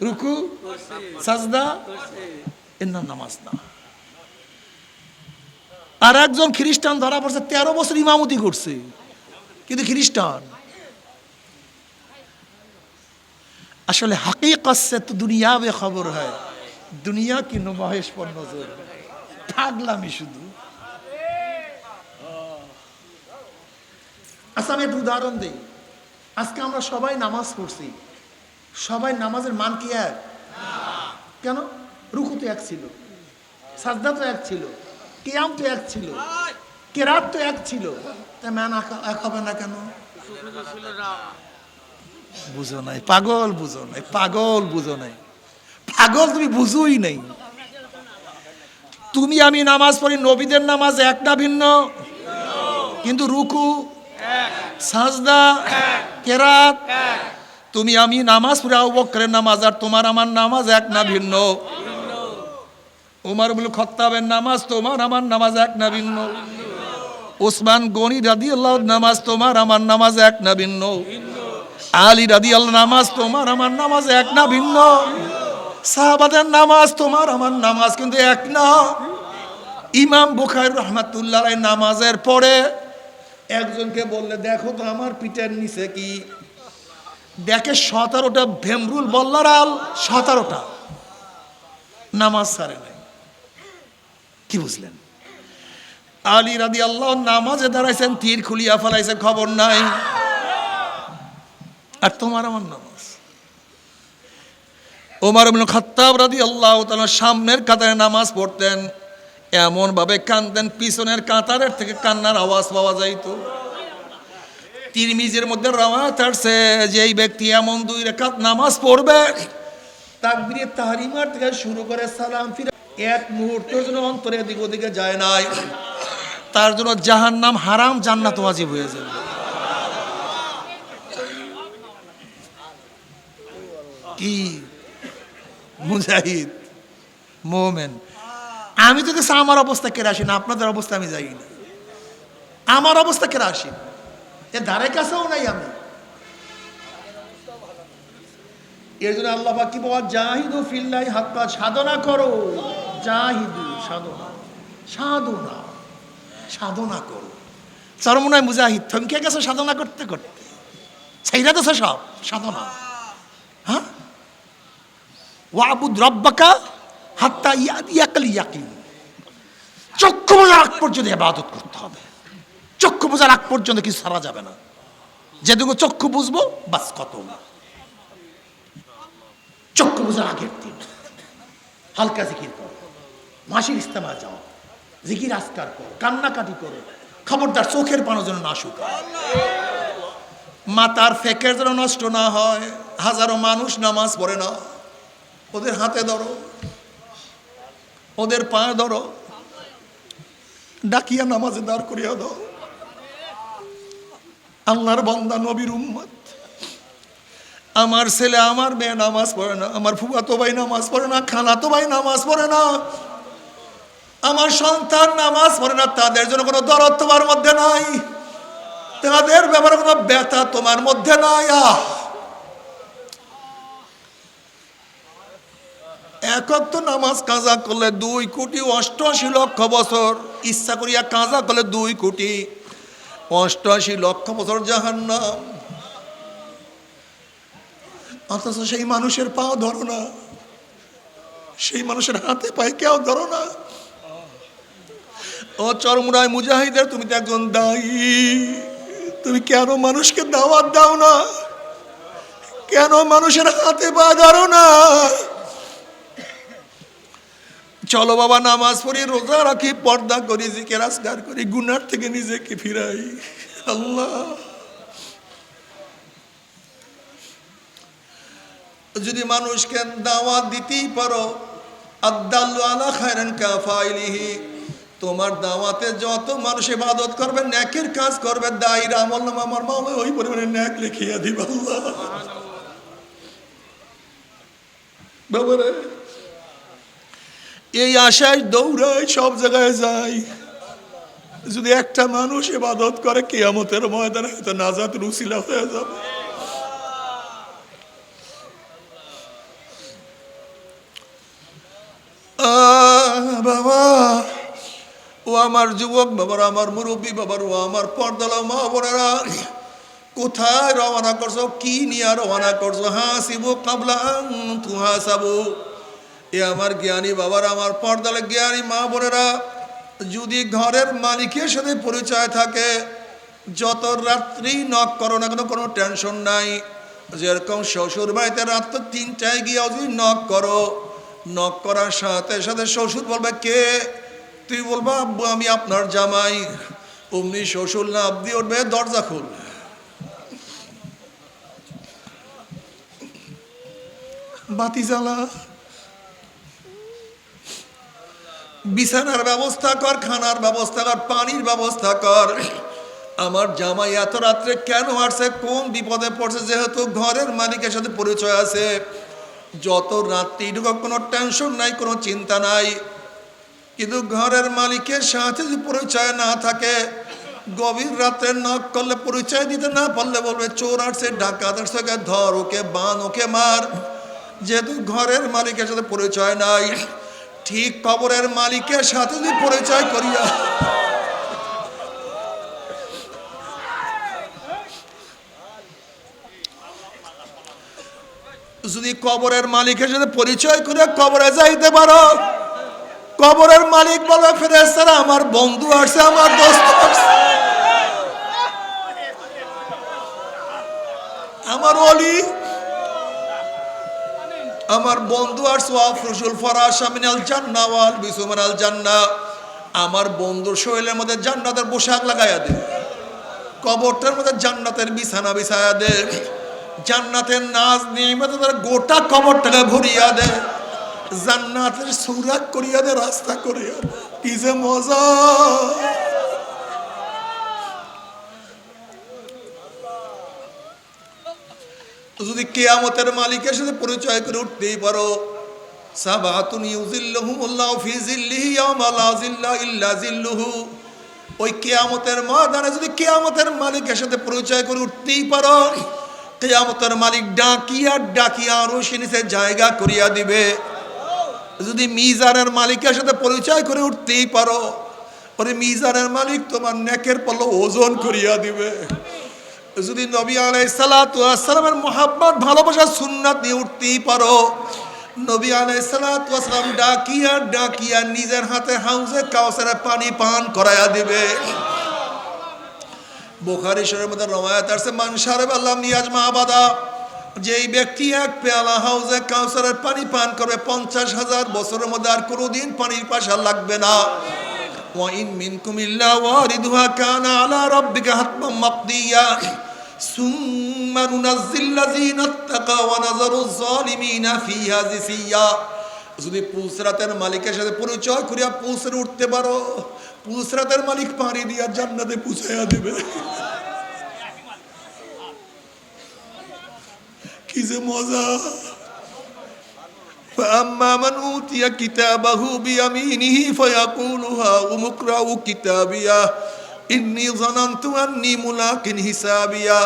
রুকু, সাজদা, এর নাম নামাজ না। আর একজন খ্রিস্টান ধরা পড়ছে 13 বছর ইমামতি করছে, কিন্তু খ্রিস্টান। আসলে হাকিকত সে তো দুনিয়া বে খবর হয়, দুনিয়া কি নুমাইশ পর নজর। পাগলামি শুধু। আচ্ছা, আমি একটা উদাহরণ দিই। আজকে আমরা সবাই নামাজ পড়ছি, সবাই নামাজের মান কি এক? কেন? রুকু তো এক ছিল, সাজদা তো এক ছিল, কিয়াম তো এক ছিল, কেরাত তো এক ছিল, তা মান এক হবে না কেন? বুঝো নাই, পাগল বুঝো নাই, পাগল বুঝো নাই, পাগল তুমি বুঝোই নাই। তুমি আমি নামাজ পড়ি, নবীদের নামাজ এক না ভিন্ন? কিন্তু রুকু, সাজদা, কেরাত। তুমি আমি নামাজ পড়ি, আবু বকরের নামাজ আর তোমার আমার নামাজ এক না ভিন্ন? উমর ইবনে খাত্তাবের নামাজ তোমার আমার নামাজ এক না ভিন্ন? ওসমান গনি রাদিয়াল্লাহু নামাজ তোমার আমার নামাজ এক না ভিন্ন? আলী রাদিয়াল্লাহু নামাজ তোমার আমার নামাজ এক না ভিন্ন? সাহাবাদের নামাজ তোমার আমার নামাজ কিন্তু এক না। ইমাম বুখারী রাহমাতুল্লাহ আলাইহি নামাজের পরে একজনকে বললে, দেখো তো আমার পিঠের নিচে কি? দেখে 17টা ভেমরুল বল্লারাল, 17টা। নামাজ ছাড়ে নাই। কি বুঝলেন? আলী রাদিয়াল্লাহু নামাজে দাঁড়াইছেন, তীর খুলিয়া ফেলাইছে, খবর নাই। আর তোমার আমার নামাজ। ওমর ইবনে খাত্তাব রাদিয়াল্লাহু তাআলা সামনের কাতারে নামাজ পড়তেন, এমন ভাবে কাঁদতেন পিছনের কাতারের থেকে কান্নার আওয়াজ পাওয়া যাইতো। তিরমিজির মধ্যে রওয়ায়াত আছে যে এই ব্যক্তি এমন 2 রাকাত নামাজ পড়বে, তাকবীরে তাহরিমার থেকে শুরু করে সালাম ফিরে এক মুহূর্তের জন্য অন্তরে এদিক ওদিকে যায় নাই, তার জন্য জাহান্নাম হারাম, জান্নাত ওয়াজিব হয়ে যাবে। কি মুজাহিদ, মোমেন। আমি তো দেখছি আমার অবস্থা কেড়ে আসি না, আপনাদের অবস্থা আমি যাই না। আমার অবস্থা কেড়ে আসি, এ ধারে কাছেও নাই আমি। এর জন্য আল্লাহ পাক কি বলেন? জাহিদু ফিল্লাহি হাক্কা, সাধনা করো। জাহিদু, সাধনা, সাধনা, সাধনা করো। চরমনায় মুজাহিদ থমকে গেছে সাধনা করতে করতে, সেইটা তো সব সাধনা। হ্যাঁ, ওয়াবুদ রব্বাকা হাত্তা ইয়াকাল ইয়াকিন। চক্ষু বোঝার আগ পর্যন্ত ইবাদত করতে হবে। চক্ষু বোঝার আগ পর্যন্ত কিছু ছাড়া যাবে না। যেদিকে চক্ষু বুঝবো বাস কত। চক্ষু বোঝার আগের দিন হালকা জিকির করো, মাসির ইস্তেমা যাও, জিকির আজকার করো, কান্নাকাটি করো, খবরদার চোখের পানো যেন না শুকায়, মাথার ফেকের যেন নষ্ট না হয়। হাজারো মানুষ নামাজ পড়ে না, ওদের হাতে ধরো, ওদের পায়ে ধরো, ডাকিয়া নামাজে দাঁড় করিয়া দাও। আল্লাহর বান্দা, নবীর উম্মত, আমার ছেলে আমার মেয়ে নামাজ পড়ে না, আমার ফুফাতো ভাই নামাজ পড়ে না, খালাতো ভাই নামাজ পড়ে না, আমার সন্তান নামাজ পড়ে না, তাদের জন্য কোনো দরদ তোমার মধ্যে নাই, তাদের ব্যাপারে কোনো ব্যথা তোমার মধ্যে নাই। একক তো নামাজ কাজা করলে 2,88,00,000 বছর, ইচ্ছা করিয়া কাজা করলে 2,88,00,000 বছর জাহান্নাম। অথচ সেই মানুষের পাও ধরো না, সেই মানুষের হাতে পায়ে কেউ ধরো না। ও চরমুনায় মুজাহিদের, তুমি তো একজন দায়ী, তুমি কেন মানুষকে দাওয়াত দাও না? কেন মানুষের হাতে পা ধরো না? চলো বাবা, নামাজ পড়ি, রোজা রাখি, পর্দা করি, জিকির আজকার করি, গুনার থেকে নিজেকে ফিরাই। আল্লাহ, যদি মানুষকে দাওয়াত দিতেই পারো, আদাল্লু আলা খায়রান কাফাইলিহি, তোমার দাওয়াতে যত মানুষ ইবাদত করবে, নেকের কাজ করবে, দায়ীর আমলনামা আমার মামা ওই পরিমাণে নেক লিখিয়া দিব। আল্লাহ বাবারে, এই আশায় দৌড়ায়, সব জায়গায় যায়। যদি একটা মানুষ ইবাদত করে, কিয়ামতের ময়দানে হয়তো নাজাতের উসিলা হয়ে যাবে। বাবা, ও আমার যুবক বাবার, আমার মুরব্বী বাবার, ও আমার পর্দালা মা বোনেরা, কোথায় রওনা করছো? কি নিয়ে রওনা করছো? হাসিবু কাবলা আন তুহাসাবু। এ আমার জ্ঞানী বাবার, আমার পর্দালা জ্ঞানী মা বোনেরা, যদি ঘরের মালিকের সাথে পরিচয় থাকে, যত রাত্রি নক করো না কেন, কোনো টেনশন নাই। যেরকম শ্বশুর বাড়িতে রাত 3টায় গিয়ে যদি নক করো, নক করার সাথে সাথে শ্বশুর বলবে কে? তুই বলবা আব্বু আমি আপনার জামাই। অমনি শ্বশুর লাফ দিয়ে উঠবে, দরজা খুল। বাতি জ্বালা, বিছানার ব্যবস্থা কর, খানার ব্যবস্থা কর, পানির ব্যবস্থা কর। আমার জামাই এত রাত্রে কেন আসছে, কোন বিপদে পড়ছে? যেহেতু ঘরের মালিকের সাথে পরিচয় আছে, যত রাত্রি ঢুক কোনো টেনশন নাই, কোনো চিন্তা নাই। কিন্তু ঘরের মালিকের সাথে যদি পরিচয় না থাকে, গভীর রাত্রে নক করলে, পরিচয় দিতে না পারলে বলবে চোর আসছে, ডাকাত আসছে, ধর ওকে, বান ওকে, মার। যেহেতু ঘরের মালিকের সাথে পরিচয় নাই, ঠিক কবরের মালিকের সাথে যদি পরিচয় করিয়া, যদি কবরের মালিকের সাথে পরিচয় করে কবরে যাইতে পারো, কবরের মালিক বলবে ফেরেশতারা আমার বন্ধু আসছে, আমার দোস্ত আসছে, আমার ওলি, আমার বন্ধু আসছে। ওয়াফরুশুল ফারাশা মিনাল জান্নাহ ওয়াল বিসু মিনাল জান্নাহ, আমার বন্ধুর শরীরের মধ্যে জান্নাতের পোশাক লাগাইয়া দে, কবরটার মধ্যে জান্নাতের বিছানা বিছায়া দে, জান্নাতের নাজ নিয়ামত গোটা কবরটাকে ভরিয়া দে, জান্নাতের সৌরাক করিয়া দে, রাস্তা করিয়া দে। কি যে মজা! যদি কিয়ামতের মালিকের সাথে পরিচয় করে উঠতেই পারো, সাবাতুন ইউজিল্লুহুমুল্লাহু ফি জিল্লিহি ইয়াওমা লা জিল্লা ইল্লা জিল্লুহু, ওই কিয়ামতের ময়দানে যদি কিয়ামতের মালিকের সাথে পরিচয় করে উঠতেই পারো, কিয়ামতের মালিক ডাকিয়া ডাকিয়া আরশের নিচে জায়গা করিয়া দিবে। যদি মিজানের মালিকের সাথে পরিচয় করে উঠতেই পারো, ওরে মিজানের মালিক তোমার নেকের পল্ল ওজন করিয়া দিবে। যদি নবী আলাইহিস সালাতু ওয়াস সালামের মুহাব্বত, ভালোবাসা, সুন্নাত নিয়ে উঠতেই পারো, নবী আলাইহিস সালাতু ওয়াস সালাম ডাকিয়া ডাকিয়া নিজের হাতে হাউজে কাউসারের পানি পান করায়া দিবে। বুখারী শরীফের মধ্যে রওয়ায়াত আছে, মান শারাবা লাম ইয়াজমা আবাদা, যেই ব্যক্তি এক পেয়ালা হাউজে কাউসারের পানি পান করবে 50,000 বছরের মধ্যে আর কোনোদিন পানির পাশা লাগবে না। ওয়া ইন মিনকুম ইল্লা ওয়ারিদুহা কানা আলা রাব্বিকা হাতমান মাকদিয়া সুম্মা নুনাজ্জিল্লাযিনা ইত্তাকাও ওয়া নাযারুয যালিমিনা ফিহা জিসিয়া। যদি পুসরাতের মালিকের সাথে পরিচয় করিয়া পুসরে উঠতে পারো, পুসরাতের মালিক পানি দিয়া জান্নাতে পৌঁছায়া দিবে। কি যে মজা! فأما من أوتي كتابه بيمينه فيقول هاؤم اقرءوا كتابيه إني ظننت أني ملاق حسابيه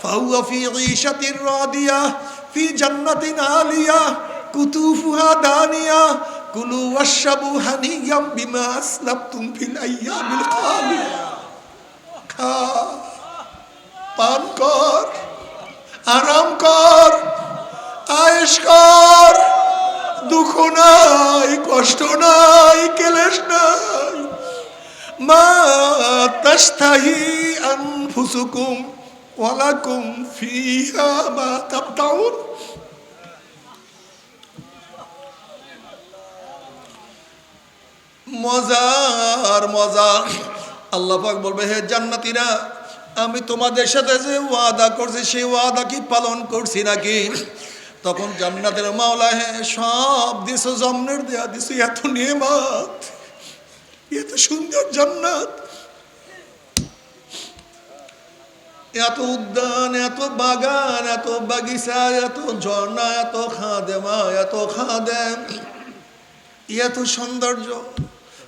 فهو في عيشة راضية في جنة عالية قطوفها دانية كلوا واشربوا هنيئا بما أسلفتم في الأيام الخالية। খা, পান কর, আরাম কর, আয়েশ কর, দুঃখ নাই, কষ্ট নাই, ক্লেশ নাই। মা তাশতাহি আনফুসুকুম ওয়া লাকুম ফিহা মা তাবতাউন। মজার মজা। আল্লাহ পাক বলবে, হে জান্নাতীরা, আমি তোমাদের সাথে যে ওয়াদা করছি সেই ওয়াদা কি পালন করছি নাকি? তখন জান্নাতের মাওলা, হ্যাঁ সব দিছো, জমনের দেয়া দিছো, এত নেয়ামত, এত সুন্দর জান্নাত, এত উদ্যান, এত বাগান, এত বাগিচা, এত ঝর্ণা, এত খাদেমা, এত খাদেম, এত সৌন্দর্য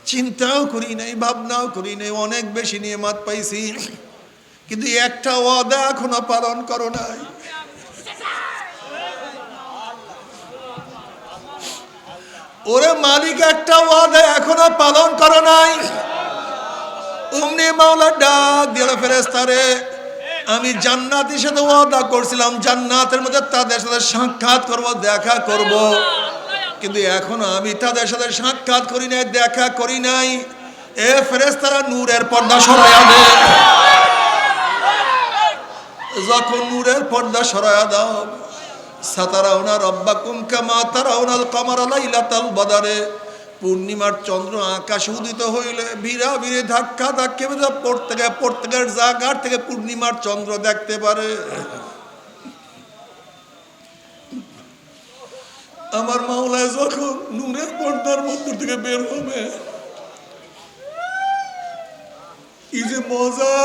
চিন্তাও করি নাই, ভাবনাও করি নাই, অনেক বেশি নেয়ামত পাইছি, কিন্তু একটা ওয়াদা এখনো পালন করো নাই। ওরে মালিক, একটা ওয়াদা এখনো পালন করো নাই। অমনি মাওলা ডাক দিল ফেরেশতারে, আমি জান্নাতের সাথে ওয়াদা করছিলাম জান্নাতের মধ্যে তাদের সাথে সাক্ষাৎ করব, দেখা করব, কিন্তু এখনো আমি তাদের সাথে সাক্ষাৎ করি নাই, দেখা করি নাই। এ ফেরেশতারা নূরের পর্দা সরাইয়া দে। যখন নূরের পর্দা সরাইয়া দাও, সাতারাউনা রব্বাকুম কামা তারাউনাল কমারা লাইলাতাল বদরে, পূর্ণিমার চন্দ্র আকাশ উদিত হইলে ভিড়া ভিড়ে ধাক্কা ধাক্কে প্রত্যেকের জায়গার থেকে পূর্ণিমার চন্দ্র দেখতে পারে। আমার মাওলা যখন নূরের পর্দার মধ্যে থেকে বের হবে, কি যে মজা!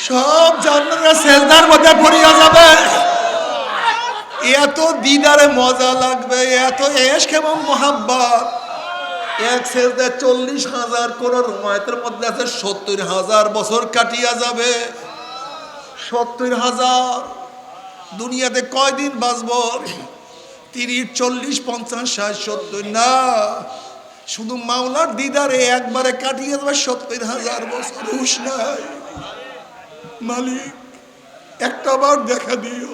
সব জান্নাতের সেজদার মধ্যে পড়িয়া যাবে, এত দিদারে মজা লাগবে, এত ইশক এবং মোহাব্বত। এক সেজদায় 40,000, কোন রওয়ায়াতের মধ্যে আছে 70,000 বছর কাটিয়া যাবে। 70,000। দুনিয়াতে কয়দিন বাঁচবো? 30, 40, 50, 60, 70 না, শুধু মাওলার দিদারে একবারে কাটিয়ে যাবে 70,000 বছর। হুশ নাই। মালিক, একটা বার দেখা দিও,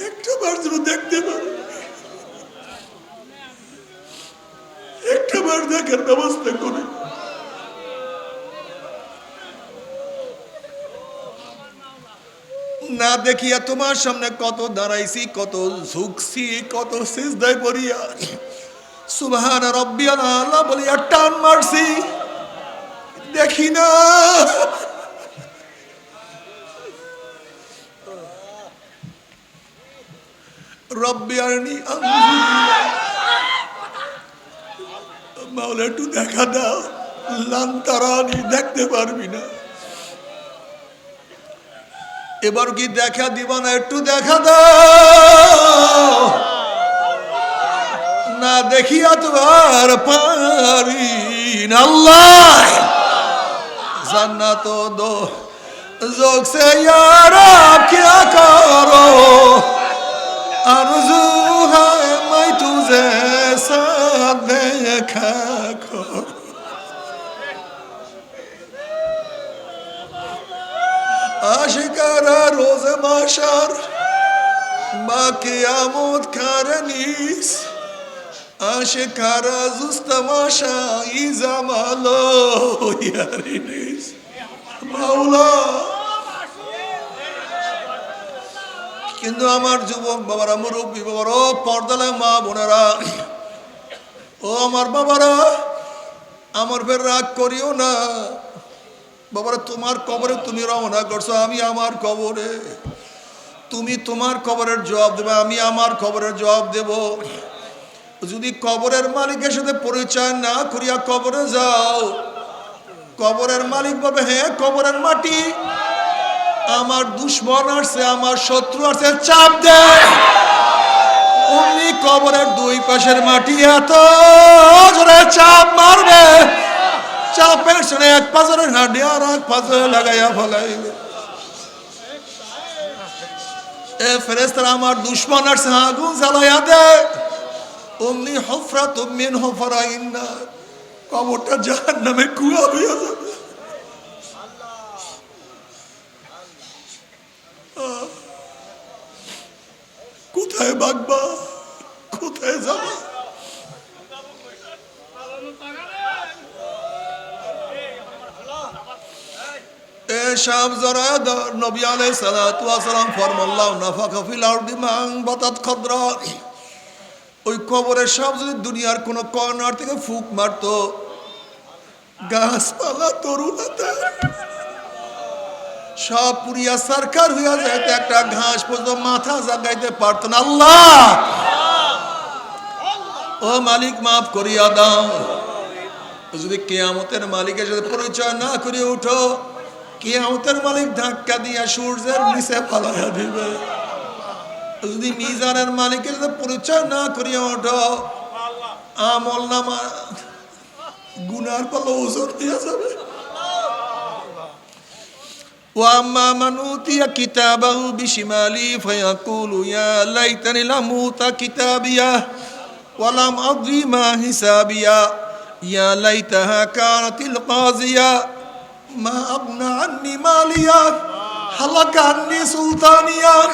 একটা বার যেন দেখতে পারো, একটা বার দেখার ব্যবস্থা করে। না দেখিয়া তোমার সামনে কত দাঁড়াইছি, কত ঝুঁকছি, কত সিজদায় পড়িয়া সুবহান রাব্বিয়াল আলা বলিয়া টান মারছি, দেখি না। রব্বি আরনি মাওলা, একটু দেখা দাও। লান তারানি, দেখতে পারবি না। এবার কি দেখা দিবা না? একটু দেখা দাও। না দেখিয়া তো আর পারি না। আল্লাহ জান্নাত দো जोग से यार आप क्या करो, आरज़ू है मैं तुझे साथ देखा करो। आशिकारा रोज़ माशर বা কিয়ামত কারনিস আশিকারা জুস্তামাশা ইজামালো ইয়ারিনিস মাওলা। কিন্তু আমার যুবক বাবারা, মুরব্বী বাবারা, ও পর্দালে মা বোনেরা, ও আমার বাবারা, আমার ফের রাগ করিও না বাবারা। তোমার কবরে তুমি রওনা করছো, আমি আমার কবরে। তুমি তোমার কবরের জবাব দেবে, আমি আমার কবরের জবাব দেব। যদি কবরের মালিকের সাথে পরিচয় না করিয়া কবরে যাও, কবরের মালিক বলবে, হ্যাঁ কবরের মাটি, আমার দুশ্মন আসছে, আমার শত্রু আসছে, চাপ দে। অমনি কবরের দুই পাশের মাটি এত জোরে চাপ মারবে, চাপের সঙ্গে এক পাঁচরের হাঁটি আর এক পাঁচরে লাগাইয়া ফেলাইবে। এ ফেরেশতারা, আমার দুশ্মন আসছে, আগুন জ্বালাইয়া দে। অমনি হুফরাতুম মিন হুফরাইন নার, কবরটা জাহান্নামের কুয়া হইয়া যাবে। কোথায় ভাগবা, কোথায় যাবা? এসব যারা নবী আলাইহিস সালাতু ওয়াস সালাম ফরমাল্লাহু নাফাকা ফিল আরদি মান বাতাত খাদরা, ওই কবরের সব যদি দুনিয়ার কোন কর্নার থেকে ফুক মারতো, গাছপালা তরুলতা সব পুরিয়া সরকার হইয়া যাইতে, একটা ঘাস পর্যন্ত মাথা জাগাইতে পারত না। আল্লাহ, ও মালিক মাফ করিয়া দাও। যদি কিয়ামতের মালিকের সাথে পরিচয় না করে উঠো, কিয়ামতের মালিক ধাক্কা দিয়া সূর্যের নিচে ফালাইয়া দিবে। যদি মিজানের মালিকের সাথে পরিচয় না করিয়া ওঠো, আমল নামা গুনার পাল্লা ওজন হইয়া যাবে। وأما من أوتي كتابه بشماله فيقول يا ليتني لم أوت كتابيه ولم أدري ما حسابيه يا ليتها كانت القاضية ما أغنى عني ماليه هلك عني سلطانيه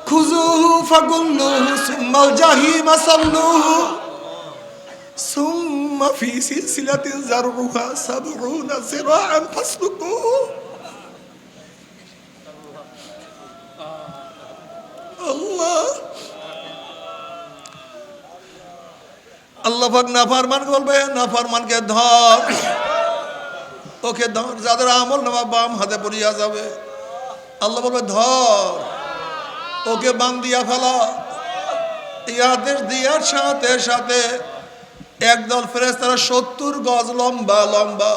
خذوه فغلوه ثم الجحيم صلوه ثم في سلسلة ذرعها 70 ذراعا فاسلكوه। আল্লাহ, আল্লাহ পাক নাফরমান বলবে, নাফরমানকে ধর, ওকে ধর। যাদের আমল নামা বাম হাতে পড়িয়া যাবে, আল্লাহ বলবে ধর, ওকে বাম দিয়া ফেলা। এই আদেশ দিয়ার সাথে সাথে একদল ফেরেশতারা 70 গজ লম্বা লম্বা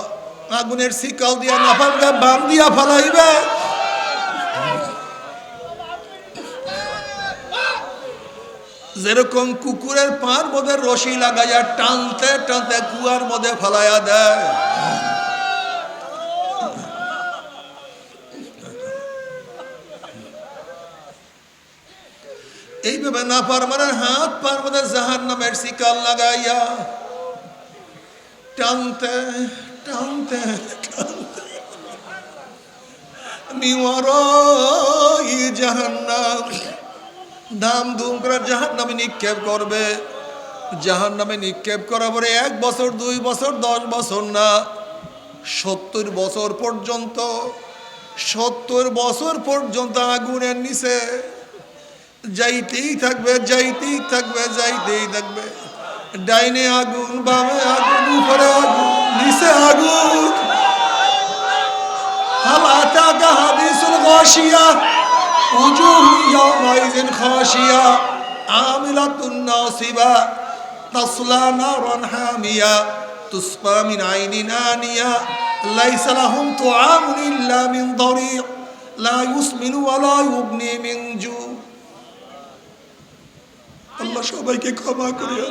আগুনের শিকল দিয়া নাফরমানকে বাম দিয়া ফেলাইবে। যেরকম কুকুরের পার মধ্যে রশি লাগাইয়া টানতে টানতে কুয়ার মধ্যে ফেলাইয়া দেয়, এইভাবে নাফরমানের হাত পার মধ্যে জাহান্নামের শিকল লাগাইয়া টানতে টানতে টানতে মিওয়ারাই জাহান্নাম, দাম দুম করে জাহান্নামে নিক্ষেপ করবে। জাহান্নামে নিক্ষেপ করার পরে 1 বছর 2 বছর 10 বছর না, 70 বছর পর্যন্ত, 70 বছর পর্যন্ত আগুনের নিচে যাইতেই থাকবে, যাইতেই থাকবে, যাইতেই থাকবে। ডাইনে আগুন, বামে আগুন, উপরে আগুন, নিচে আগুন। হালাতা হাদিসুল গাশিয়া وجوه يومئذ خاشية عاملة ناصبة تصلى نارا حامية تسقى من عين آنية ليس لهم طعام إلا من ضريع لا يسمن ولا يغني من جوع। আল্লাহ সবাইকে ক্ষমা করিয়া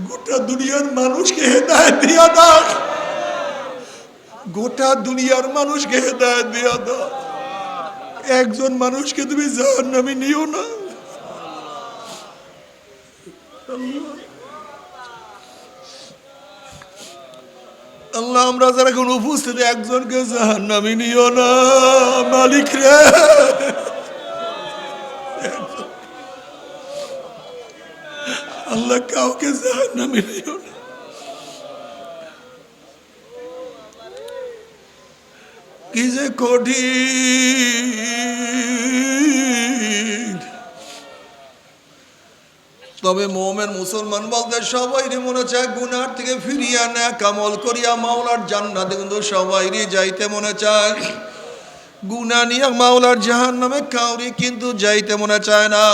গোটা দুনিয়ার মানুষকে হেদায়েত দিয়া দাও, গোটা দুনিয়ার মানুষকে হেদায়েত দিয়া দাও। একজন মানুষকে তুমি জাহান্নামে নিও না। আল্লাহ, আমরা যারা এখন উপস্থিত, একজনকে জাহান্নামে নিও না মালিক রে। আল্লাহ কাউকে জাহান্নামে দিও না। কি যে কঠিন। তবে মোমেন মুসলমান বলতে সবাইরই মনে চায় গুনার থেকে ফিরিয়া নেক আমল করিয়া মাওলার জান্নাতে, কিন্তু সবাইরই যাইতে মনে চায়। গুনাহ নিয়ে মাওলার জাহান্নামে কাউরি কিন্তু যাইতে মনে চায় না।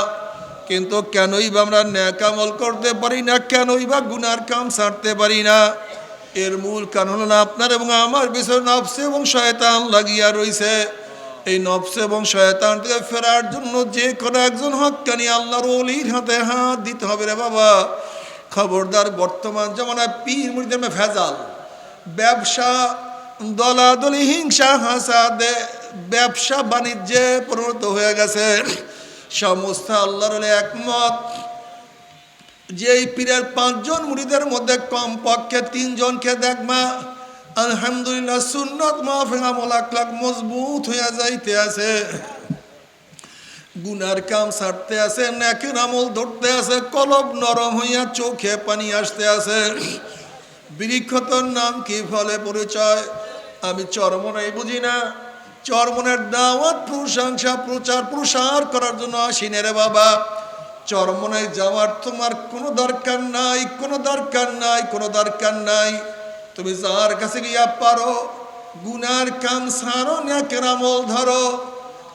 কিন্তু কেনই বা আমরা নেক আমল করতে পারি না, কেনই বা গুনার কাম ছাড়তে পারি না? এর মূল কারণ হলো আপনার এবং আমার পিছনে নফস এবং শয়তান লাগিয়া রইছে। এই নফস এবং শয়তান থেকে ফেরার জন্য যে কোনো একজন হক্কানি আল্লাহর ওলির হাতে হাত দিতে হবে রে বাবা। খবরদার, বর্তমান জামানায় পীর মুরিদের ভেজাল, ব্যবসা, দলাদলি, হিংসা হাসাদে ব্যবসা বাণিজ্যে পরিণত হয়ে গেছে। সমস্ত আল্লাহর ওলি একমত যে এই পীরের 5 জন মুরিদের মধ্যে কমপক্ষে 3 জনকে দেখবা আলহামদুলিল্লাহ সুন্নত মাহফিল আমল আখলাক মজবুত হইয়া যাইতে আছে, গুনার কাম ছাড়তে আছে, নেকের আমল ধরতে আছে, কলব নরম হইয়া চোখে পানি আসতে আছে। বৃক্ষতর নাম কি, ফলে পরিচয়। আমি চরমনাই বুঝি না, চরমনের দাওয়াত প্রশংসা প্রচার প্রসার করার জন্য আসিনে রে বাবা। চরমনায় যাওয়ার তোমার কোনো দরকার নাই, কোনো দরকার নাই, কোনো দরকার নাই। তুমি যার কাছে গিয়া পারো গুনার কাম ছাড়ো, নেকের আমল ধরো,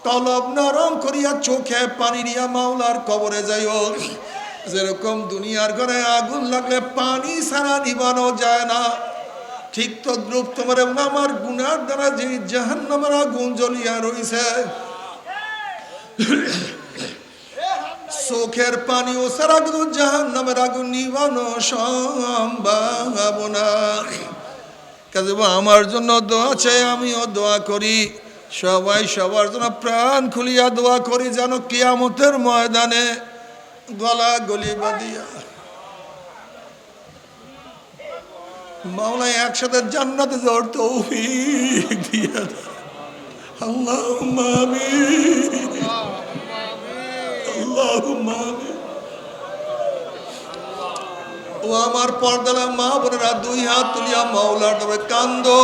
কলব নরম করিয়া চোখে পানি নিয়া মাওলার কবরে যাইও। যেরকম দুনিয়ার ঘরে আগুন লাগলে পানি ছাড়া নিবানো যায় না, ঠিক তদ্রূপ তোমার এবং আমার গুনার দ্বারা যে জাহান্নামের আগুন জ্বলিয়া রইছে, চোখের পানি ও সারা কিন্তু জাহান্নামের আগুন নিবানো সম্ভব না। কাজে আমার জন্য দোয়া চাই, আমিও দোয়া করি, সবাই সবার জন্য প্রাণ খুলিয়া দোয়া করি, যেন কিয়ামতের ময়দানে গলা গলি বাঁধিয়া মাওলা একসাথে জান্নাতে যাওয়ার তৌফিক দিয়া দাও। আল্লাহুম্মা আমিন, আল্লাহুম্মা আমিন। ও আমার পর্দালা মা বোনেরা, 2 হাত তুলিয়া মাওলার দরবারে কান্দো।